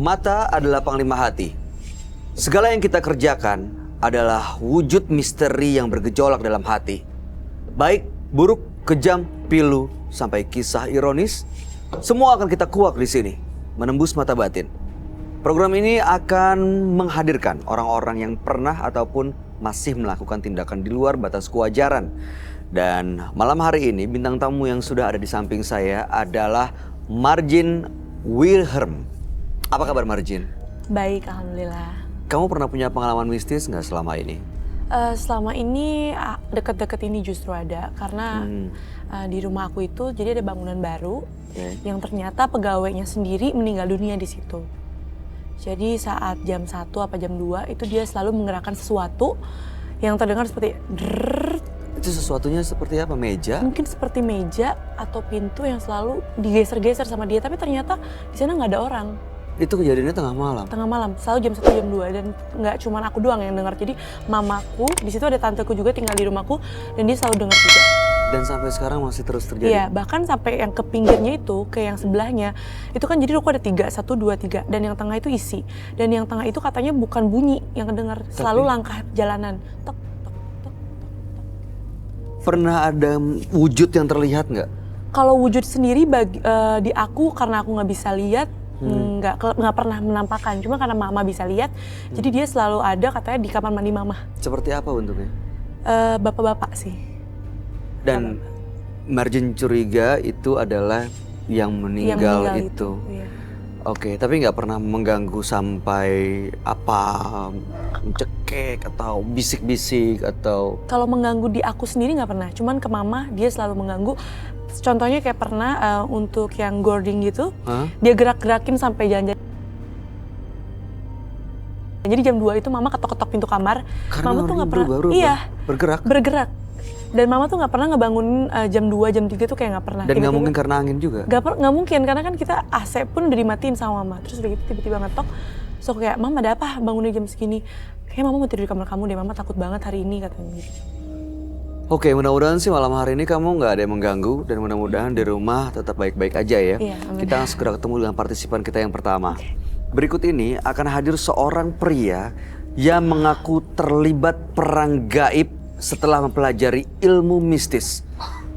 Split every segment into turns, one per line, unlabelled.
Mata adalah panglima hati. Segala yang kita kerjakan adalah wujud misteri yang bergejolak dalam hati. Baik, buruk, kejam, pilu, sampai kisah ironis, semua akan kita kuak di sini, menembus mata batin. Program ini akan menghadirkan orang-orang yang pernah ataupun masih melakukan tindakan di luar batas kewajaran. Dan malam hari ini bintang tamu yang sudah ada di samping saya adalah Margin Wilhelm. Apa kabar Margin?
Baik, alhamdulillah.
Kamu pernah punya pengalaman mistis nggak selama ini?
Selama ini deket-deket ini justru ada. Karena di rumah aku itu jadi ada bangunan baru yang ternyata pegawainya sendiri meninggal dunia di situ. Jadi saat jam 1 apa jam 2 itu dia selalu menggerakkan sesuatu yang terdengar seperti drrrr.
Itu sesuatunya seperti apa? Meja?
Mungkin seperti meja atau pintu yang selalu digeser-geser sama dia. Tapi ternyata di sana nggak ada orang.
Itu kejadiannya tengah malam? Tengah
malam, selalu jam 1, jam 2. Dan nggak cuma aku doang yang dengar. Jadi mamaku, di situ ada tanteku juga tinggal di rumahku. Dan dia selalu dengar juga.
Dan sampai sekarang masih terus terjadi?
Iya, bahkan sampai yang ke pinggirnya itu, ke yang sebelahnya. Itu kan jadi ruko ada 3, 1, 2, 3. Dan yang tengah itu isi. Dan yang tengah itu katanya bukan bunyi yang kedengar. Selalu langkah jalanan. Tok, tok, tok, tok.
Pernah ada wujud yang terlihat nggak?
Kalau wujud sendiri di aku, karena aku nggak bisa lihat, nggak pernah menampakkan. Cuma karena mama bisa lihat, jadi dia selalu ada katanya di kamar mandi mama.
Seperti apa bentuknya?
Bapak-bapak sih.
Dan Margin curiga itu adalah yang meninggal itu.
Iya.
Oke, tapi nggak pernah mengganggu sampai apa, mencekek atau bisik-bisik atau?
Kalau mengganggu di aku sendiri nggak pernah. Cuman ke mama dia selalu mengganggu. Contohnya kayak pernah untuk yang gording gitu, dia gerak-gerakin sampai jalan-jalan. Jadi jam 2 itu mama ketok-ketok pintu kamar.
Karena
mama tuh nggak pernah, bergerak. Dan mama tuh nggak pernah ngebangunin jam 2, jam 3 tuh kayak nggak pernah.
Dan nggak mungkin karena angin juga?
Nggak mungkin, karena kan kita AC pun udah dimatiin sama mama. Terus udah gitu tiba-tiba ngetok, so kayak, mama ada apa bangunnya jam segini? Kayaknya mama mau tidur di kamar kamu deh, mama takut banget hari ini katanya gitu.
Oke, mudah-mudahan sih malam hari ini kamu nggak ada yang mengganggu dan mudah-mudahan di rumah tetap baik-baik aja ya.
Iya,
kita segera ketemu dengan partisipan kita yang pertama. Berikut ini akan hadir seorang pria yang mengaku terlibat perang gaib setelah mempelajari ilmu mistis.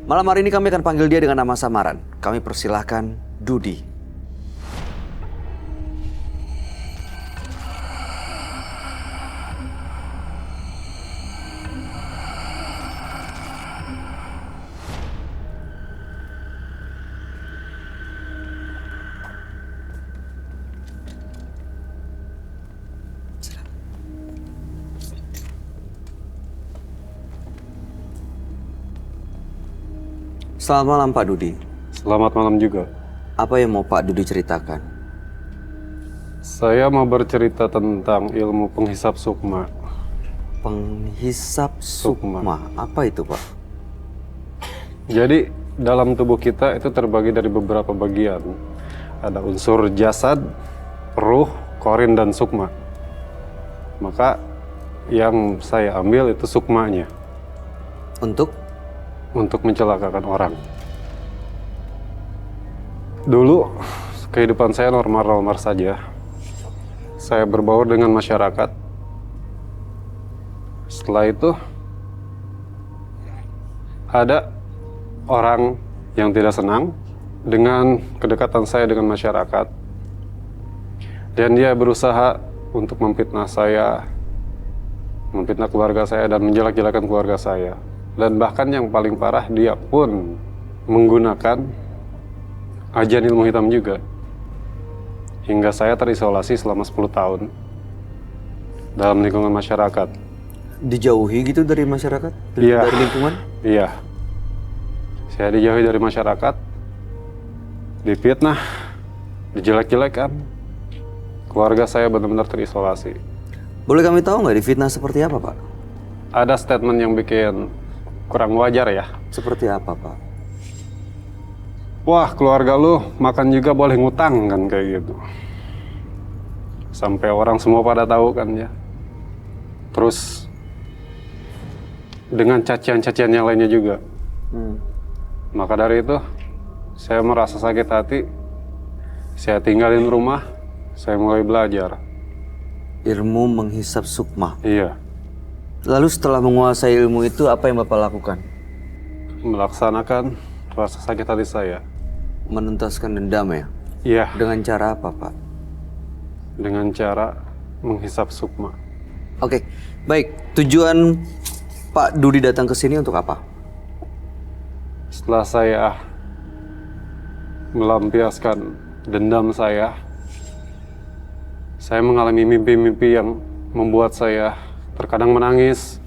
Malam hari ini kami akan panggil dia dengan nama samaran. Kami persilahkan Dudi. Selamat malam Pak Dudi.
Selamat malam juga.
Apa yang mau Pak Dudi ceritakan?
Saya mau bercerita tentang ilmu penghisap sukma.
Penghisap sukma? Apa itu Pak?
Jadi dalam tubuh kita itu terbagi dari beberapa bagian. Ada unsur jasad, ruh, korin, dan sukma. Maka yang saya ambil itu sukmanya. Untuk mencelakakan orang. Dulu kehidupan saya normal-normal saja. Saya berbaur dengan masyarakat. Setelah itu ada orang yang tidak senang dengan kedekatan saya dengan masyarakat. Dan dia berusaha untuk memfitnah saya, memfitnah keluarga saya dan menjelek-jelekan keluarga saya. Dan bahkan yang paling parah, dia pun menggunakan ajian ilmu hitam juga. Hingga saya terisolasi selama 10 tahun dalam lingkungan masyarakat.
Dijauhi gitu dari masyarakat?
Iya.
Dari lingkungan?
Iya. Saya dijauhi dari masyarakat, difitnah, dijelek-jelekan. Keluarga saya benar-benar terisolasi.
Boleh kami tahu nggak difitnah seperti apa Pak?
Ada statement yang bikin kurang wajar ya.
Seperti apa Pak?
Wah, keluarga lu makan juga boleh ngutang kan, kayak gitu. Sampai orang semua pada tahu kan ya. Terus dengan cacian-cacian yang lainnya juga. Maka dari itu saya merasa sakit hati. Saya tinggalin rumah, saya mulai belajar.
Ilmu menghisap sukma.
Iya,
Lalu setelah menguasai ilmu itu, apa yang Bapak lakukan?
melaksanakan rasa sakit hati saya.
Menuntaskan dendam ya?
Iya,
Dengan cara apa, Pak?
dengan cara menghisap sukma.
Oke, baik. Tujuan Pak Dudi datang ke sini untuk apa?
Setelah saya melampiaskan dendam saya mengalami mimpi-mimpi yang membuat saya terkadang menangis,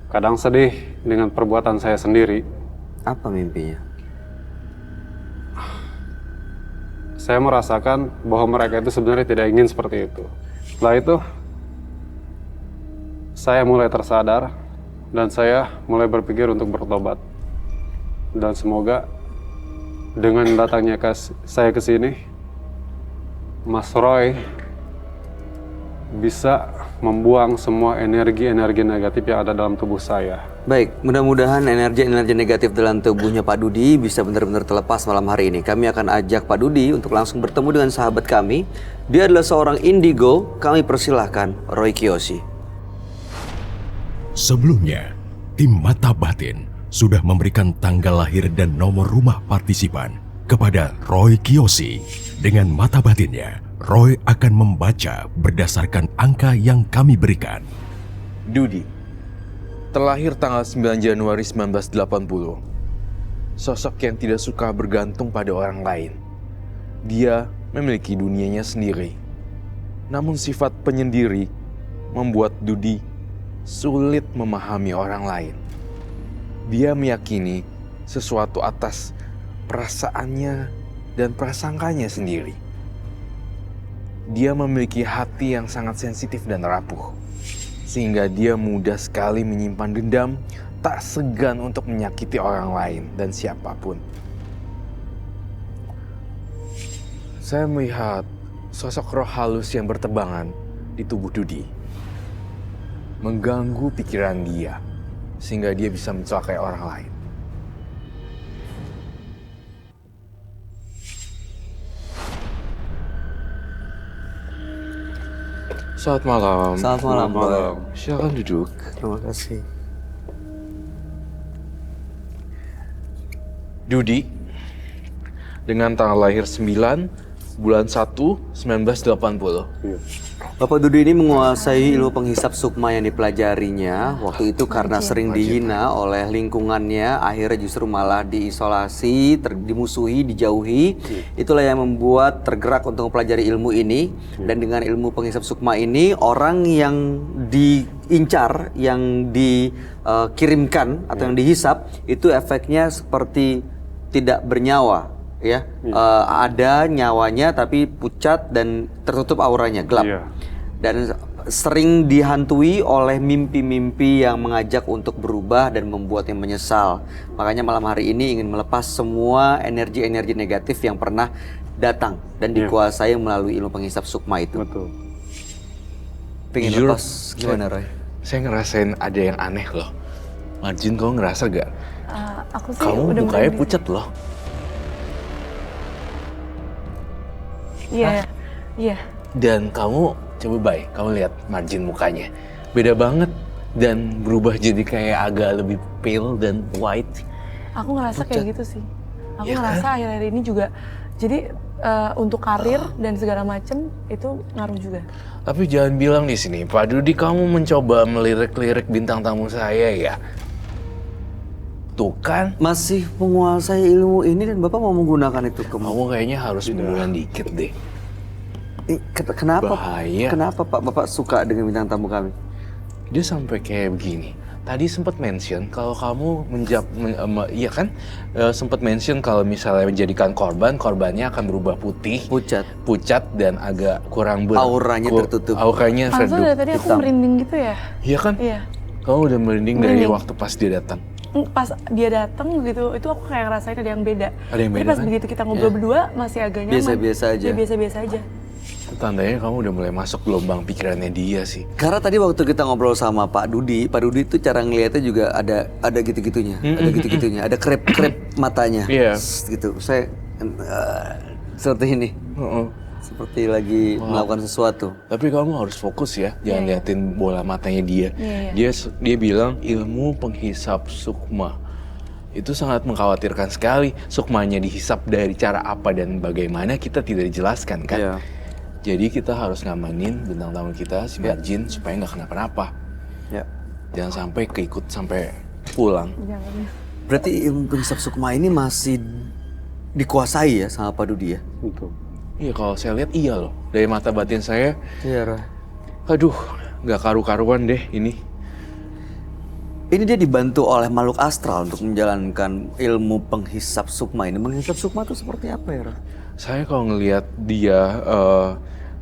kadang sedih dengan perbuatan saya sendiri.
Apa mimpinya?
Saya merasakan bahwa mereka itu sebenarnya tidak ingin seperti itu. Setelah itu, saya mulai tersadar dan saya mulai berpikir untuk bertobat. Dan semoga dengan datangnya saya ke sini, Mas Roy bisa membuang semua energi-energi negatif yang ada dalam tubuh saya.
Baik, mudah-mudahan energi-energi negatif dalam tubuhnya Pak Dudi bisa benar-benar terlepas malam hari ini. Kami akan ajak Pak Dudi untuk langsung bertemu dengan sahabat kami. Dia adalah seorang indigo. Kami persilahkan Roy Kiyoshi.
Sebelumnya, tim Mata Batin sudah memberikan tanggal lahir dan nomor rumah partisipan kepada Roy Kiyoshi. Dengan mata batinnya, Roy akan membaca berdasarkan angka yang kami berikan.
Dudi, terlahir tanggal 9 Januari 1980. Sosok yang tidak suka bergantung pada orang lain. Dia memiliki dunianya sendiri. Namun sifat penyendiri membuat Dudi sulit memahami orang lain. Dia meyakini sesuatu atas perasaannya dan prasangkanya sendiri. Dia memiliki hati yang sangat sensitif dan rapuh, sehingga dia mudah sekali menyimpan dendam, tak segan untuk menyakiti orang lain dan siapapun. Saya melihat sosok roh halus yang bertebangan di tubuh Dudi, mengganggu pikiran dia, sehingga dia bisa mencelakai orang lain. Selamat malam.
Selamat malam, Boy.
Silakan duduk.
Terima kasih.
Dudi, dengan tanggal lahir 9 bulan 1 1980.
Bapak Dudi ini menguasai ilmu penghisap sukma yang dipelajarinya. Waktu itu karena sering dihina oleh lingkungannya, akhirnya justru malah diisolasi, dimusuhi, dijauhi. Itulah yang membuat tergerak untuk mempelajari ilmu ini. Dan dengan ilmu penghisap sukma ini, orang yang diincar, yang dikirimkan atau yang dihisap, itu efeknya seperti tidak bernyawa. Ya, ada nyawanya tapi pucat dan tertutup auranya, gelap. Dan sering dihantui oleh mimpi-mimpi yang mengajak untuk berubah dan membuatnya menyesal. Makanya malam hari ini ingin melepas semua energi-energi negatif yang pernah datang dan dikuasai melalui ilmu penghisap sukma itu.
Betul.
Pengen
Jujur,
lepas gimana, Roy?
Saya ngerasain ada yang aneh loh. Marjin, kamu ngerasa gak?
Aku sih
Kamu
udah
mukanya
mulai
pucat loh.
Iya, iya.
Dan kamu, coba Bay, kamu lihat margin mukanya. Beda banget. Dan berubah jadi kayak agak lebih pale dan white.
Aku ngerasa kayak gitu sih. Aku
Iya
ngerasa
kan?
akhir-akhir ini juga. Jadi untuk karir dan segala macem itu ngaruh juga.
Tapi jangan bilang di sini, Pak Dudi, kamu mencoba melirik-lirik bintang tamu saya ya. Tuh kan,
Masih menguasai ilmu ini dan Bapak mau menggunakan itu ke
kamu kayaknya harus munduran dikit deh.
Kenapa?
Bahaya.
Kenapa Pak Bapak suka dengan bintang tamu kami?
Dia sampai kayak begini. Tadi sempat mention kalau kamu iya kan? Sempat mention kalau misalnya menjadikan korban, korbannya akan berubah putih, pucat dan agak kurang
auranya tertutup.
Auranya
Panso
redup.
dari tadi aku
hitam.
merinding gitu ya.
Iya kan?
Iya.
Kamu udah merinding dari
Merinding.
waktu pas dia datang.
Pas dia datang gitu, itu aku kayak ngerasain ada yang beda.
Ada yang
Tapi
beda
pas
kan?
begitu kita ngobrol berdua masih agak nyaman.
Biasa-biasa aja.
Ya, biasa-biasa aja.
Itu tandanya kamu udah mulai masuk gelombang pikirannya dia sih.
Karena tadi waktu kita ngobrol sama Pak Dudi itu cara ngelihatnya juga ada gitu-gitunya, ada gitu-gitunya, ada krep matanya,
Iya.
gitu. Saya seperti ini. Seperti lagi melakukan sesuatu.
Tapi kamu harus fokus ya, jangan liatin bola matanya dia. Dia bilang ilmu penghisap sukma. Itu sangat mengkhawatirkan sekali. Sukmanya dihisap dari cara apa dan bagaimana kita tidak dijelaskan kan.
Iya.
Jadi kita harus ngamanin bintang tamu kita, si Marjin, supaya nggak kenapa-napa.
Ya.
Jangan sampai keikut sampai pulang.
Jangan.
Berarti ilmu penghisap sukma ini masih dikuasai ya sama Pak Dudi ya?
Betul.
Iya kalau saya lihat iya loh. Dari mata batin saya,
Iya, Roy.
aduh nggak karu-karuan deh ini.
Ini dia dibantu oleh makhluk astral untuk menjalankan ilmu penghisap sukma ini. Menghisap sukma itu seperti apa ya, Roy?
Saya kalau ngelihat dia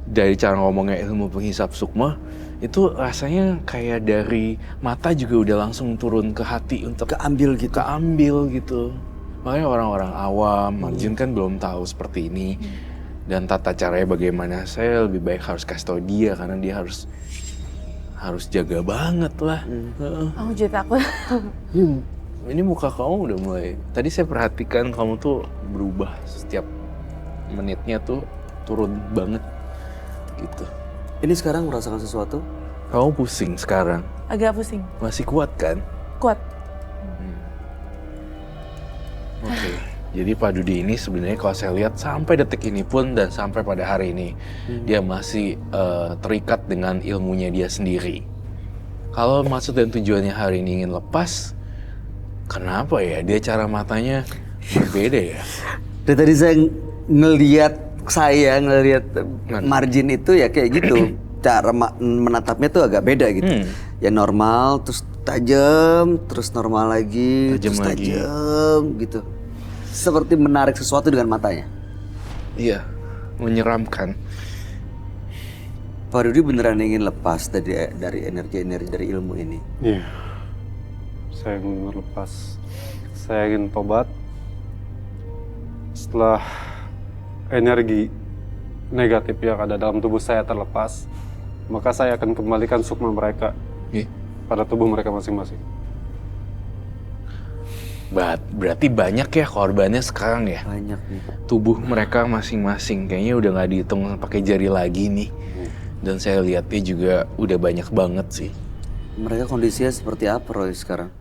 dari cara ngomongnya ilmu penghisap sukma, itu rasanya kayak dari mata juga udah langsung turun ke hati untuk
Keambil gitu.
keambil gitu. Makanya orang-orang awam, Marjin kan belum tahu seperti ini. Dan tata caranya bagaimana, saya lebih baik harus kasih tahu dia karena dia harus jaga banget lah. Heeh.
Aku jadi takut.
Ini muka kamu udah mulai. Tadi saya perhatikan kamu tuh berubah setiap menitnya tuh turun banget gitu.
Ini sekarang merasakan sesuatu?
Kamu pusing sekarang.
Agak pusing.
Masih kuat kan?
Kuat.
Oke. Jadi Pak Dudi ini sebenarnya kalau saya lihat sampai detik ini pun dan sampai pada hari ini dia masih terikat dengan ilmunya dia sendiri. Kalau maksud dan tujuannya hari ini ingin lepas, kenapa ya dia cara matanya berbeda ya?
Dan tadi saya ngelihat Marjin itu ya kayak gitu. Cara menatapnya tuh agak beda gitu. Ya normal, terus tajam, terus normal lagi,
Tajam
terus
lagi.
tajam gitu. Seperti menarik sesuatu dengan matanya.
Iya, menyeramkan.
Pak Dudi beneran ingin lepas dari energi-energi dari ilmu ini.
Iya. Saya ingin lepas. Saya ingin tobat. Setelah energi negatif yang ada dalam tubuh saya terlepas, maka saya akan kembalikan sukma mereka pada tubuh mereka masing-masing.
Berarti banyak ya korbannya sekarang ya?
Banyak nih.
Tubuh mereka masing-masing kayaknya udah nggak dihitung pakai jari lagi nih. Dan saya lihatnya juga udah banyak banget sih.
Mereka kondisinya seperti apa Roy sekarang?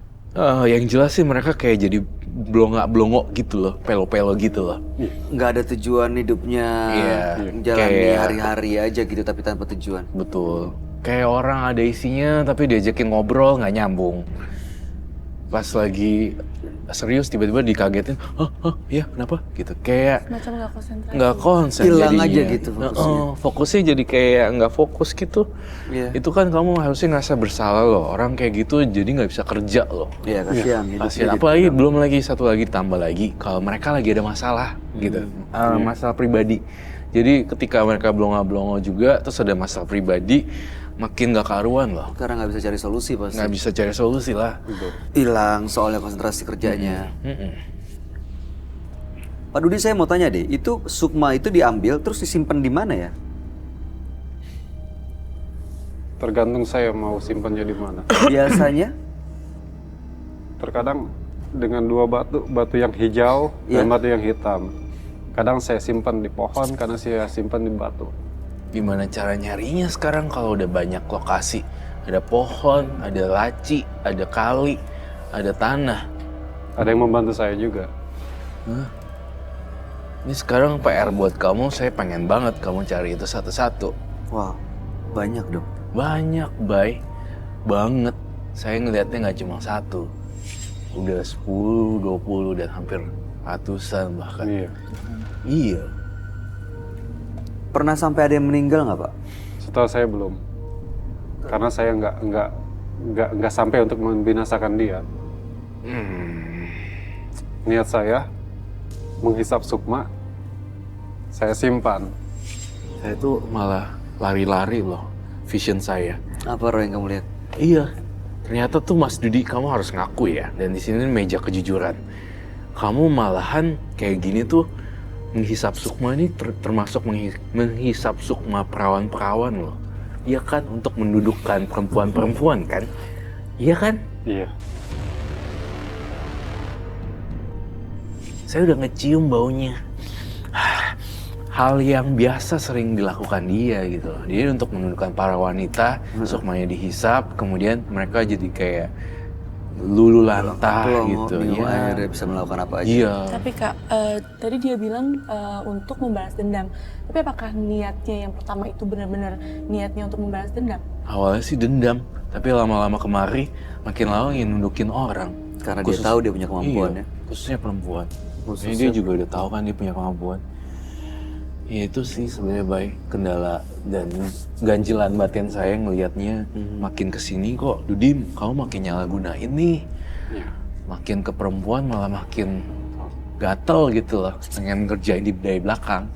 Yang jelas sih mereka kayak jadi blongok gitu loh, pelo-pelo gitu loh.
Nggak ada tujuan hidupnya,
Iya,
jalani
kayak-
hari-hari aja gitu tapi tanpa tujuan.
Betul. Kayak orang ada isinya tapi diajakin ngobrol nggak nyambung. Pas lagi serius tiba-tiba dikagetin, iya kenapa? Gitu. Kayak
Macam nggak konsentrasi.
nggak konsen
Hilang
jadinya.
aja gitu fokusnya.
Fokusnya jadi kayak nggak fokus gitu.
Iya.
Itu kan kamu harusnya ngerasa bersalah loh. Orang kayak gitu jadi nggak bisa kerja loh.
Iya kasihan. hidupnya
Kasihan.
gitu.
Apalagi belum lagi satu lagi tambah lagi kalau mereka lagi ada masalah gitu, masalah pribadi. Jadi ketika mereka blongo-blongo juga terus ada masalah pribadi, makin gak karuan loh.
Karena nggak bisa cari solusi pasti.
Nggak bisa cari solusi lah.
Hilang soalnya konsentrasi kerjanya. Pak Dudi saya mau tanya deh, itu sukma itu diambil terus disimpan di mana ya?
Tergantung saya mau simpannya di mana.
Biasanya
Terkadang dengan dua batu yang hijau dan batu yang hitam. Kadang saya simpan di pohon, kadang saya simpan di batu.
Gimana cara nyarinya sekarang kalau udah banyak lokasi? Ada pohon, ada laci, ada kali, ada tanah.
Ada yang membantu saya juga.
Ini sekarang PR buat kamu, saya pengen banget kamu cari itu satu-satu.
wow, banyak dong.
Banyak, Bay. Banget. Saya ngelihatnya nggak cuma satu. Udah 10, 20, dan hampir ratusan bahkan.
Iya.
Iya.
Pernah sampai ada yang meninggal nggak Pak?
Setahu saya belum. Karena saya nggak sampai untuk membinasakan dia. Niat saya menghisap sukma, saya simpan.
Saya tuh malah lari-lari loh vision saya.
Apa Roy yang kamu lihat?
Iya. Ternyata tuh Mas Dudi kamu harus ngaku ya. Dan di sini meja kejujuran. Kamu malahan kayak gini tuh menghisap sukma ini termasuk menghisap sukma perawan-perawan loh. Iya kan, untuk mendudukkan perempuan-perempuan kan? Iya kan?
Iya.
Saya udah ngecium baunya. hal yang biasa sering dilakukan dia gitu loh. Dia untuk menundukkan para wanita, sukmanya dihisap, kemudian mereka jadi kayak lulu lantah gitu.
minum
Iya.
air, bisa melakukan apa aja.
Iya.
Tapi Kak, tadi dia bilang untuk membalas dendam. Tapi apakah niatnya yang pertama itu benar-benar niatnya untuk membalas dendam?
Awalnya sih dendam, tapi lama-lama kemari makin lama ingin nundukin orang.
Karena dia tahu dia punya kemampuan
Iya,
ya.
khususnya perempuan.
Khususnya
Ini dia juga udah tahu kan dia punya kemampuan. Ya itu sih sebenarnya baik kendala dan ganjilan batin saya ngelihatnya makin kesini kok Dudim kamu makin nyalahgunain nih.
Iya.
Makin ke perempuan malah makin gatel gitu loh, pengen kerjain dari belakang.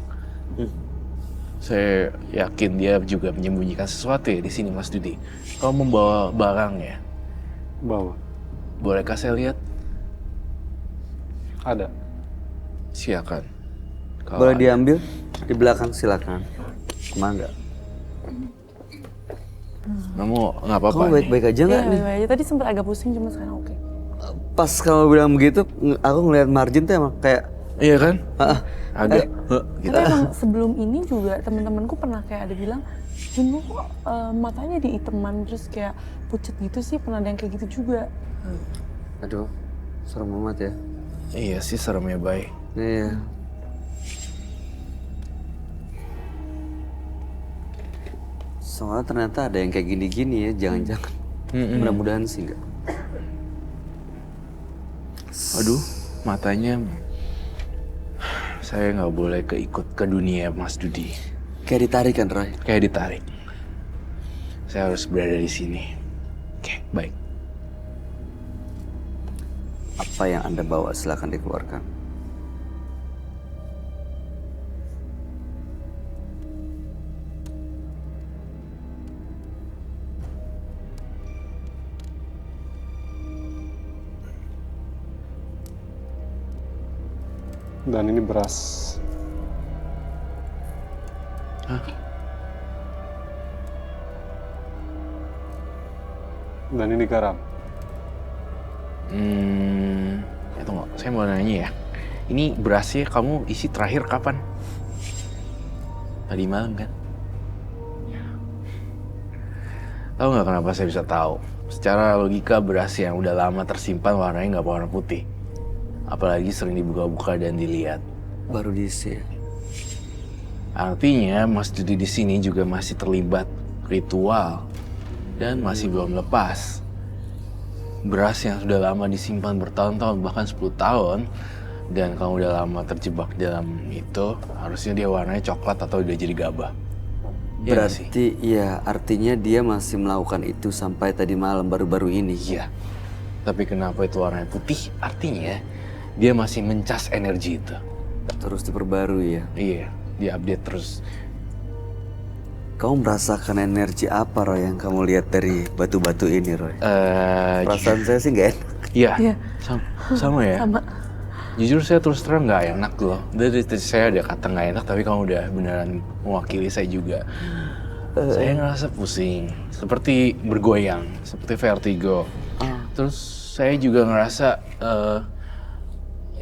Saya yakin dia juga menyembunyikan sesuatu ya di sini Mas Dudi. Kamu membawa barang ya?
Bawa.
Bolehkah saya lihat?
Ada.
Silakan. Kalau
Boleh
ada.
diambil di belakang, silakan. Kemana?
Kamu nggak apa-apa
Kamu
nih?
baik-baik aja
Iya,
nggak nih?
baik-baik aja. Tadi sempat agak pusing, cuma sekarang oke.
Pas kamu bilang begitu, aku ngeliat Margin tuh emang kayak
Iya kan? Agak gitu.
Tapi emang sebelum ini juga teman-temanku pernah kayak ada bilang, Jun lu kok matanya diiteman terus kayak pucet gitu sih, pernah ada yang kayak gitu juga.
aduh, serem amat ya.
Iya sih seremnya Bay.
Iya. Soalnya ternyata ada yang kayak gini-gini ya, jangan-jangan. Mudah-mudahan sih enggak.
Aduh, matanya saya nggak boleh keikut ke dunia Mas Dudi.
Kayak ditarik kan, Roy?
Kayak ditarik. Saya harus berada di sini. Oke, baik.
Apa yang Anda bawa silakan dikeluarkan.
Dan ini beras.
Hah?
Dan ini garam.
Tunggu, saya mau nanya ya. Ini berasnya kamu isi terakhir kapan? Tadi malam kan? Tahu nggak kenapa saya bisa tahu? Secara logika beras yang udah lama tersimpan warnanya nggak warna putih. Apalagi sering dibuka-buka dan dilihat.
Baru diisi.
Artinya Mas Dudi di sini juga masih terlibat ritual dan masih belum lepas. Beras yang sudah lama disimpan bertahun-tahun bahkan 10 tahun dan kamu udah lama terjebak dalam itu, harusnya dia warnanya coklat atau udah jadi gabah. Iya nggak sih?
Berarti ya artinya dia masih melakukan itu sampai tadi malam baru-baru ini.
Iya. Tapi kenapa itu warnanya putih? Artinya dia masih mencas energi itu.
Terus diperbarui ya.
Iya, diupdate terus.
Kamu merasakan energi apa, Roy, yang kamu lihat dari batu-batu ini, Roy? Perasaan saya sih nggak enak.
Iya,
Iya.
sama ya.
Sama.
Jujur saya terus terang nggak enak loh. Dari saya ada kata nggak enak, tapi kamu udah beneran mewakili saya juga. Saya ngerasa pusing, seperti bergoyang, seperti vertigo. Terus saya juga ngerasa,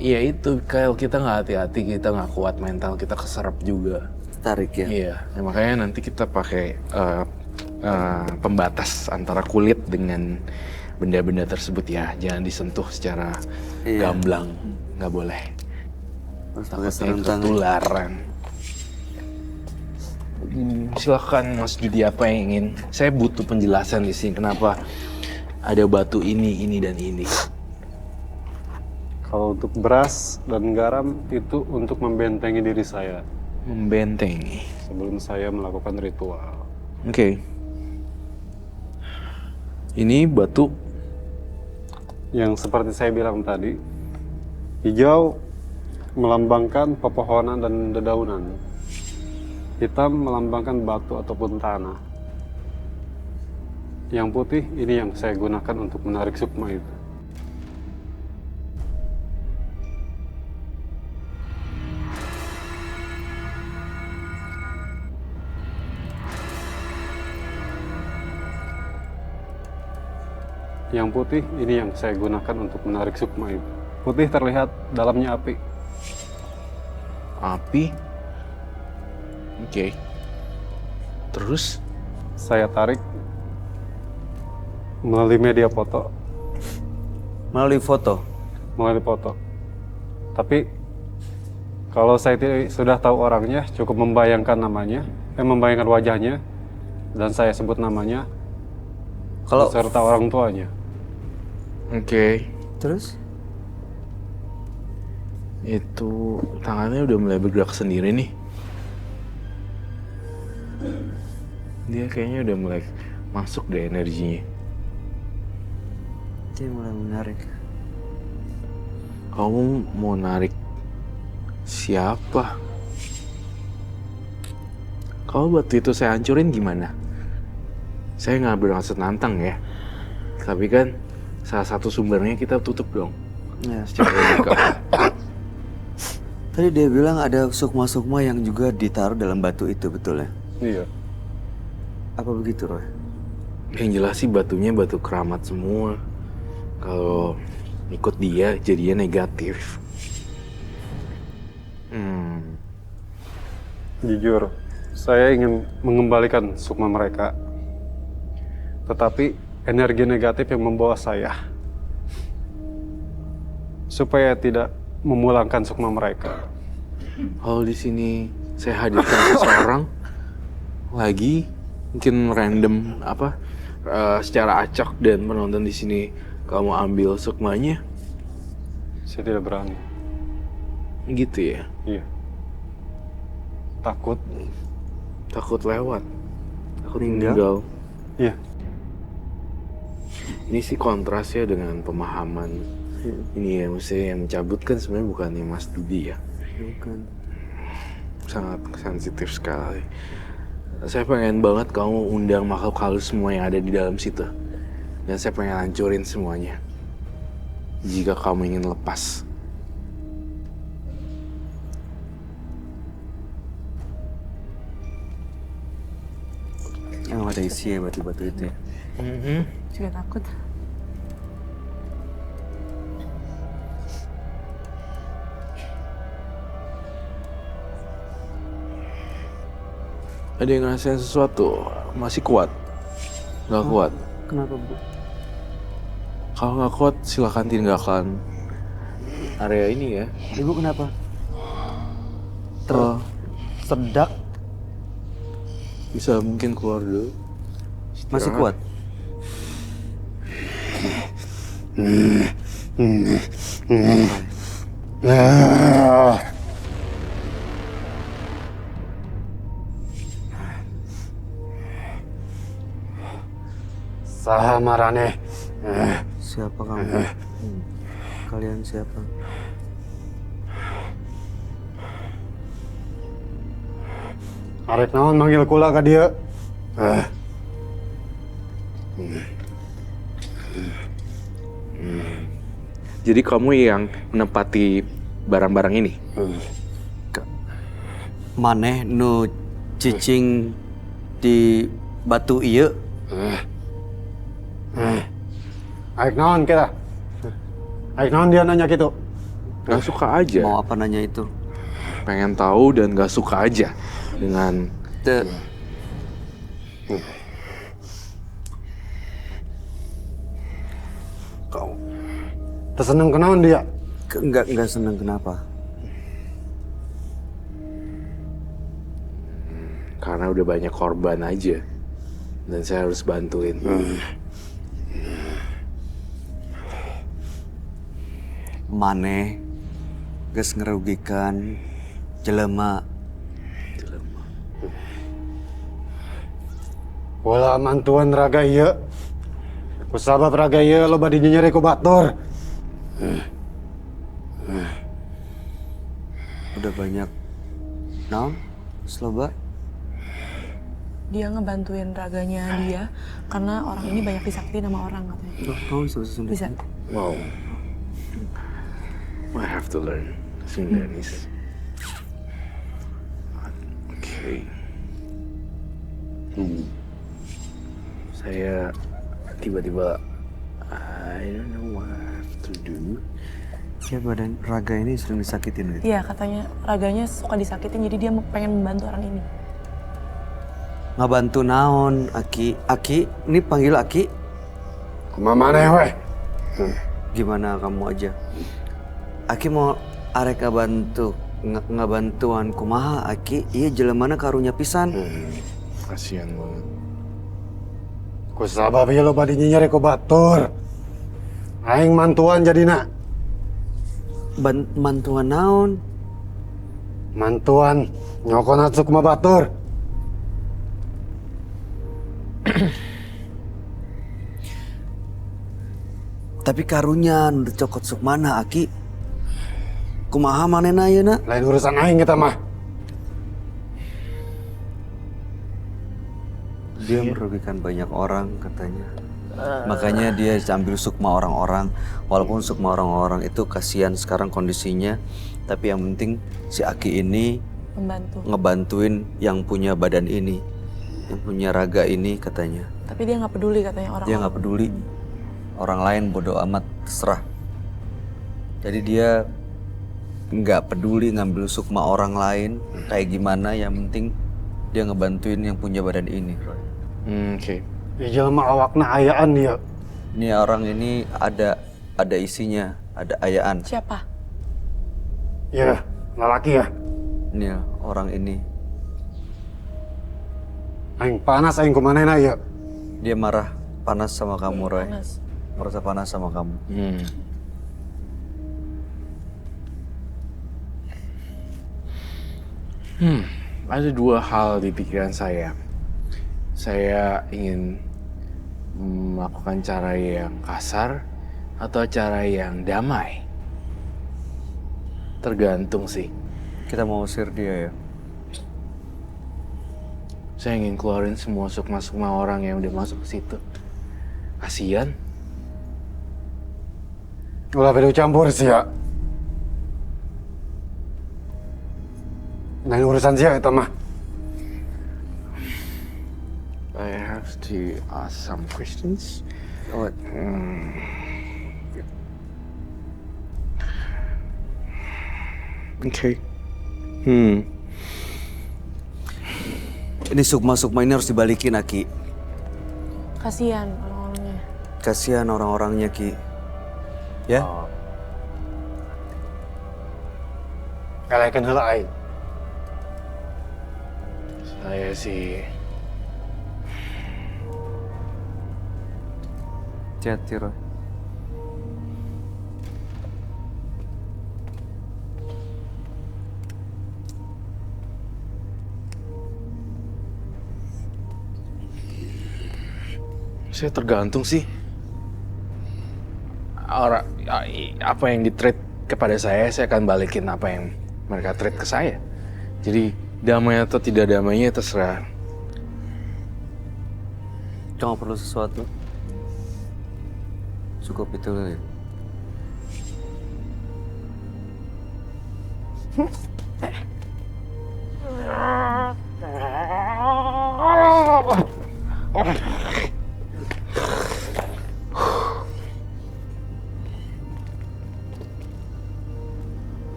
ya itu kalau kita nggak hati-hati, kita nggak kuat mental, kita keserap juga.
Tarik ya.
Iya, ya makanya nanti kita pakai pembatas antara kulit dengan benda-benda tersebut ya. Jangan disentuh secara gamblang, nggak boleh.
Harus pakai
Takutnya
sarung tangan.
ketularan. Silakan Mas Dudi, apa yang ingin? Saya butuh penjelasan di sini kenapa ada batu ini dan ini.
Kalau untuk beras dan garam itu untuk membentengi diri saya
Membentengi.
sebelum saya melakukan ritual.
Oke. Ini batu.
Yang seperti saya bilang tadi, hijau melambangkan pepohonan dan dedaunan. Hitam melambangkan batu ataupun tanah. Yang putih ini yang saya gunakan untuk menarik sukma itu. Yang putih ini yang saya gunakan untuk menarik sukma itu. Putih terlihat dalamnya api.
Api. Oke. Terus?
Saya tarik melalui media foto.
Melalui foto.
Melalui foto. Tapi kalau saya sudah tahu orangnya, cukup membayangkan namanya, membayangkan wajahnya, dan saya sebut namanya,
Kalau
serta orang tuanya.
Oke.
terus
Itu tangannya udah mulai bergerak sendiri nih. Dia kayaknya udah mulai masuk deh energinya.
dia mulai menarik.
Kamu mau narik siapa? Kalau waktu itu saya hancurin gimana? Saya nggak bermaksud nantang ya. Tapi kan salah satu sumbernya kita tutup dong.
Ya.
Secara logika.
Tadi dia bilang ada sukma-sukma yang juga ditaruh dalam batu itu, betul ya?
Iya.
Apa begitu, Roy?
Yang jelas sih batunya batu keramat semua. Kalau ikut dia jadinya negatif.
Jujur, saya ingin mengembalikan sukma mereka. Tetapi energi negatif yang membawa saya supaya tidak memulangkan sukma mereka.
Kalau di sini saya hadirkan seseorang lagi, mungkin random secara acak dan penonton di sini kamu ambil sukmanya,
Saya tidak berani.
gitu ya?
Iya. Takut.
Takut lewat, takut
Meninggal?
meninggal.
Iya.
Ini sih kontrasnya dengan pemahaman ini ya, mesti yang mencabut kan sebenarnya bukannya Mas Dudi ya.
Bukan.
Sangat sensitif sekali. Saya pengen banget kamu undang makhluk halus semua yang ada di dalam situ. Dan saya pengen hancurin semuanya. Jika kamu ingin lepas.
Yang ada isinya batu-batu itu ya.
Juga takut.
Ada yang ngerasain sesuatu, masih kuat? Nggak kuat?
Kenapa, Bu?
Kalau nggak kuat, silakan tinggalkan area ini ya.
Ibu kenapa?
Oh,
Sedak?
bisa mungkin keluar dulu.
Masih kuat?
Sahamarane.
Siapa kamu? Kalian siapa?
Arek naon manggil kula ka dia?
Jadi kamu yang menempati barang-barang ini?
Maneh nu cicing di batu ieu?
Arek naon kita? Arek naon dia nanya gitu?
Gak suka aja.
Mau apa nanya itu?
Pengen tahu dan gak suka aja dengan
Te
Kau terseneng kenaon dia?
enggak senang kenapa?
karena udah banyak korban aja dan saya harus bantuin.
Maneh geus ngerugikan jelema.
Wala mantuan raga ieu. Kusabab raga ieu loba dinyeri ku batur.
Udah banyak naon? Sloba?
Dia ngebantuin raganya dia karena orang ini banyak disakiti sama orang katanya.
Kamu bisa bahasa Sunda?
Bisa.
Wow. I have to learn Sundanese. Oke. Saya tiba-tiba I don't know what I have to do.
Ya badan raga ini sering disakitin gitu.
Iya katanya raganya suka disakitin jadi dia pengen membantu orang ini.
ngabantu naon, Aki. Aki, ini panggil Aki.
Kemana ya, weh?
Gimana kamu aja? Aki mau arek ngabantuan kumaha, Aki. Iya jelemana karunya pisan.
Kasihan banget.
Kusabab ya lo badinya nyari ko batur. Aing mantuan jadina.
Mantuan naon?
Mantuan nyokon atsuk mah batur.
Tapi karunya nu cokot sukmana, Aki. Kumaha manehna ayeuna?
Lain urusan aing kita mah.
Dia merugikan banyak orang katanya. Makanya dia ambil sukma orang-orang. Walaupun sukma orang-orang itu kasihan sekarang kondisinya, tapi yang penting si Aki ini ngebantuin yang punya badan ini, yang punya raga ini katanya.
Tapi dia nggak peduli katanya orang.
Dia nggak peduli. Orang lain bodoh amat, terserah. Jadi dia nggak peduli ngambil sukma orang lain kayak gimana, yang penting dia ngebantuin yang punya badan ini.
Oke.
Ya jelema awakna ayaan ya.
Ini orang ini ada isinya, ada ayaan.
Siapa?
Ya, lalaki ya.
Ini orang ini.
Aing panas aing kumanehna ya.
Dia marah, panas sama kamu, Roy.
Panas.
Merasa panas sama kamu.
Ada dua hal di pikiran saya. Saya ingin melakukan cara yang kasar atau cara yang damai. Tergantung sih.
Kita mau usir dia ya.
Saya ingin keluarin semua sukma-sukma orang yang udah masuk ke situ. Kasian.
Ulah beda campur sih ya. Lain urusan sih eta mah.
I have to ask some questions.
Oh,
Okay.
ini sukma-sukma ini harus dibalikin, Aki.
Kasihan orang-orangnya.
Kasihan orang-orangnya, Ki. Ya?
Kalaikeun heula aing.
Saya sih
Hati-hati, Roy.
saya tergantung sih. Orang apa yang di-trade kepada saya akan balikin apa yang mereka trade ke saya. Jadi damai atau tidak damainya terserah.
Kamu perlu sesuatu? Cukup itu ya.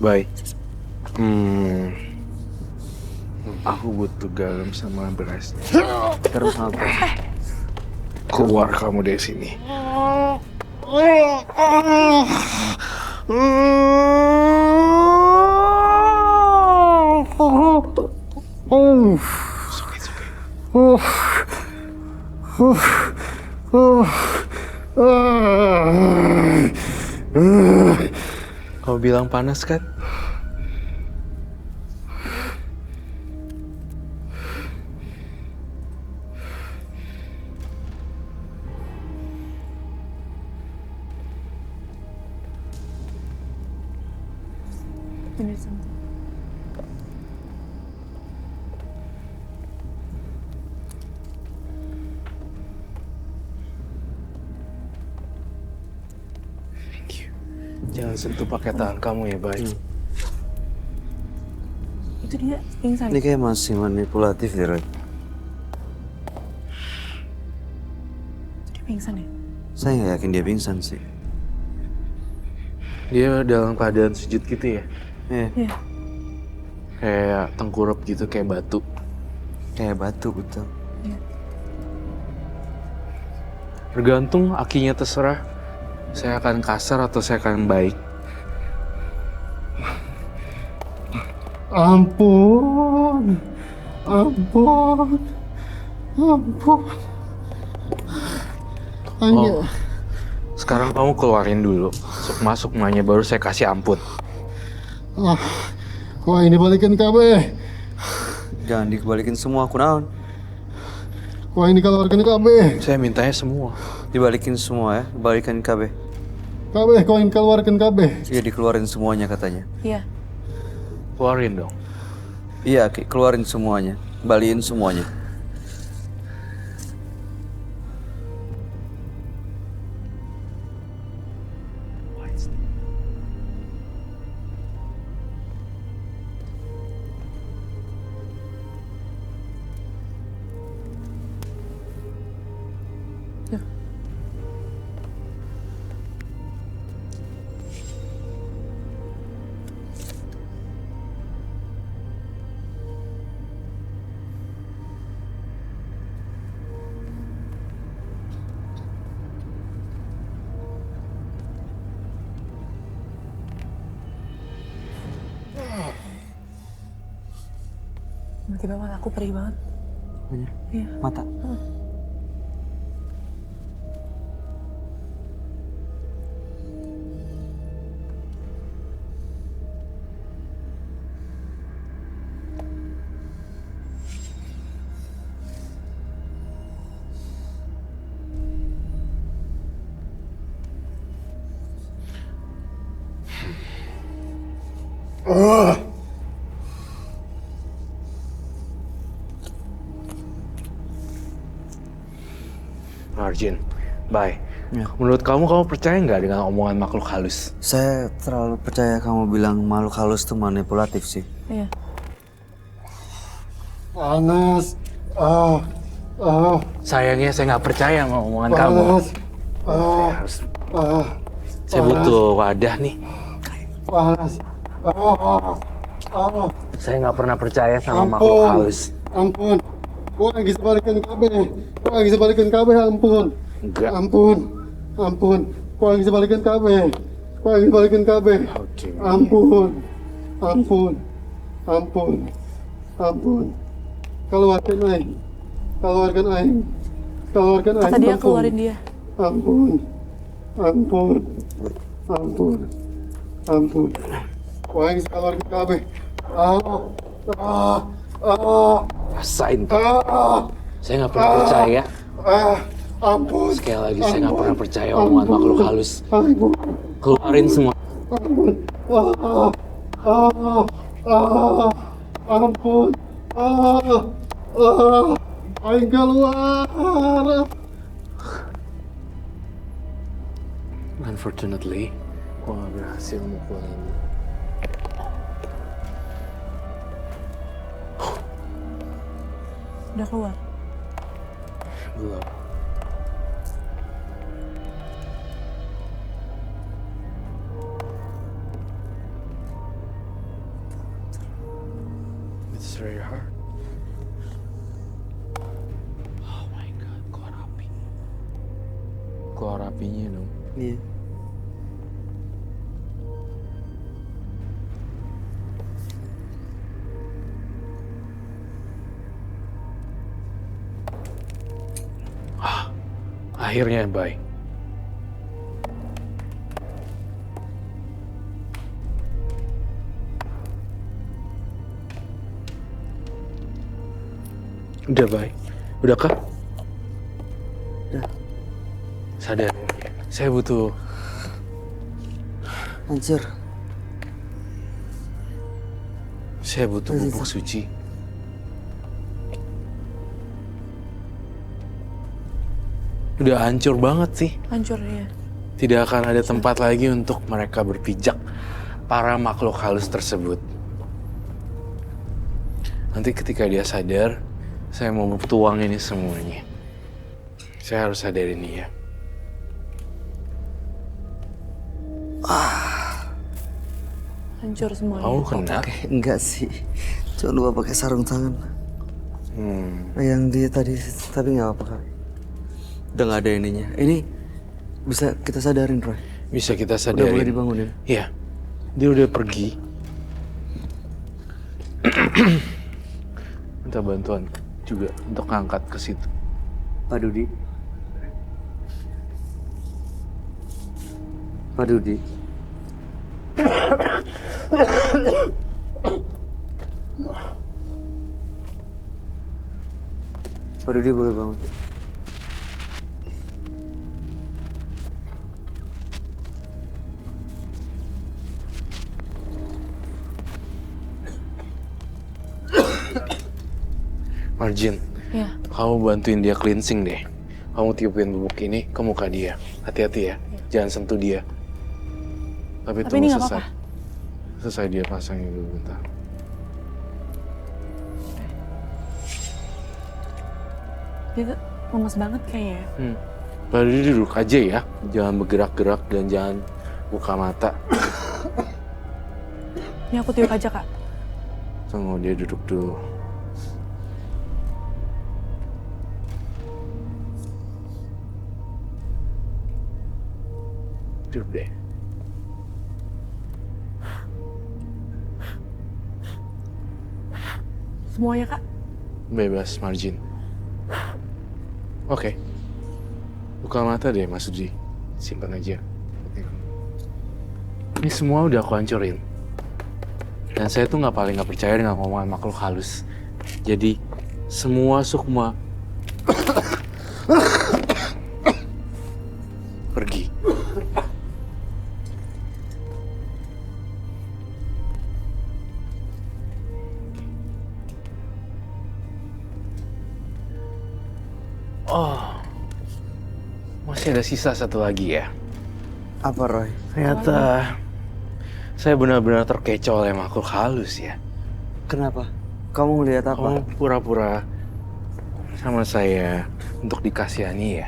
Baik. Aku butuh garam sama beras.
Terus apa?
Keluar kamu dari sini. Kau bilang panas kan?
Ini sama.
Thank you. Jangan sentuh pakai tangan kamu ya, baik.
Itu dia pingsan.
Ini kayak masih manipulatif ya, Roy.
Itu dia pingsan ya?
Saya nggak yakin dia pingsan sih.
Dia dalam keadaan sujud gitu ya?
Iya.
Iya.
Kayak tengkurap gitu, kayak batu.
Kayak batu, betul.
Tergantung, akinya terserah. Saya akan kasar atau saya akan baik.
Ampun. Ampun. Ampun.
Oh, sekarang kamu keluarin dulu. Masuk nanya baru saya kasih ampun.
Kok ini balikin KB?
Jangan dibalikin semua, kunaon.
Kok ini keluarkan KB?
Saya mintanya semua.
Dibalikin semua ya, balikan KB.
KB, kok ini keluarkan KB?
Iya, dikeluarin semuanya katanya.
Iya.
Keluarin dong.
Iya, Ki, keluarin semuanya. Baliin semuanya.
Tiba-tiba mata aku perih banget. Iya.
Mata.
Arjun, bye.
Ya.
Menurut kamu percaya nggak dengan omongan makhluk halus?
Saya terlalu percaya kamu bilang makhluk halus itu manipulatif sih.
Iya.
Panas.
Sayangnya saya nggak percaya sama omongan kamu.
Panas.
Saya butuh wadah nih.
Panas.
Saya nggak pernah percaya sama makhluk halus.
Ampun. Kok lagi sebalikin KB? Kok lagi sebalikin KB? Ampun.
Enggak.
Ampun. Ampun. Kok lagi sebalikin KB? Kok lagi sebalikin KB?
Oke.
Ampun. Ampun. Ampun. Ampun. Keluarkan aing. Keluarkan aing. Keluarkan aing.
Kata dia
Ampun.
keluarin dia.
Ampun. Ampun. Ampun. Ampun. Kok lagi keluarkan KB?
Rasain tuh. Saya nggak pernah percaya.
Ampun.
Sekali lagi saya nggak pernah percaya omongan makhluk halus.
Ampun.
Keluarin semua.
Ampun. Ampun. Aing keluar.
Unfortunately, gua nggak berhasil mukulin.
Udah keluar.
Belum. It's very hard. Oh my god, keluar api. Keluar apinya dong.
Iya.
Akhirnya, bye. Udah, bye. Udah kah?
Udah.
Sadar. Saya butuh
Anjir.
bubuk suci. Udah hancur banget sih.
Hancur ya.
Tidak akan ada tempat lagi untuk mereka berpijak, para makhluk halus tersebut. Nanti ketika dia sadar, saya mau tuang ini semuanya. Saya harus sadarin dia.
Hancur semuanya.
Kamu kena?
Enggak sih. Cuma lupa pakai sarung tangan. Yang dia tadi, tapi nggak apa-apa kali. Udah nggak ada ininya. Ini bisa kita sadarin, Roy.
Bisa kita
Udah
sadarin.
boleh dibangunin.
Iya, dia udah pergi. Minta bantuan juga untuk ngangkat ke situ.
Pak Dudi. Pak Dudi. Pak Dudi boleh bangun.
Margin,
Ya.
kamu bantuin dia cleansing deh. Kamu tiupin bubuk ini ke muka dia. Hati-hati ya, jangan sentuh dia. Tapi
Tapi
tunggu
ini nggak
selesai.
apa-apa.
Selesai dia pasangin dulu bentar.
Dia tuh lemas banget kayaknya.
Baru dia duduk aja ya, jangan bergerak-gerak dan jangan buka mata.
Ini aku tiup aja, Kak.
Tunggu dia duduk dulu. Duduk deh.
Semuanya, Kak.
Bebas, Margin. Oke. Buka mata deh, Mas Uji. Simpan aja. Ini semua udah aku hancurin. Dan saya tuh paling nggak percaya dengan omongan makhluk halus. Jadi, semua sukma pergi. Oh, masih ada sisa satu lagi ya.
Apa, Roy?
Ternyata saya benar-benar terkecoh oleh makhluk halus ya.
Kenapa? Kamu ngelihat apa?
Kamu pura-pura sama saya untuk dikasihani ya.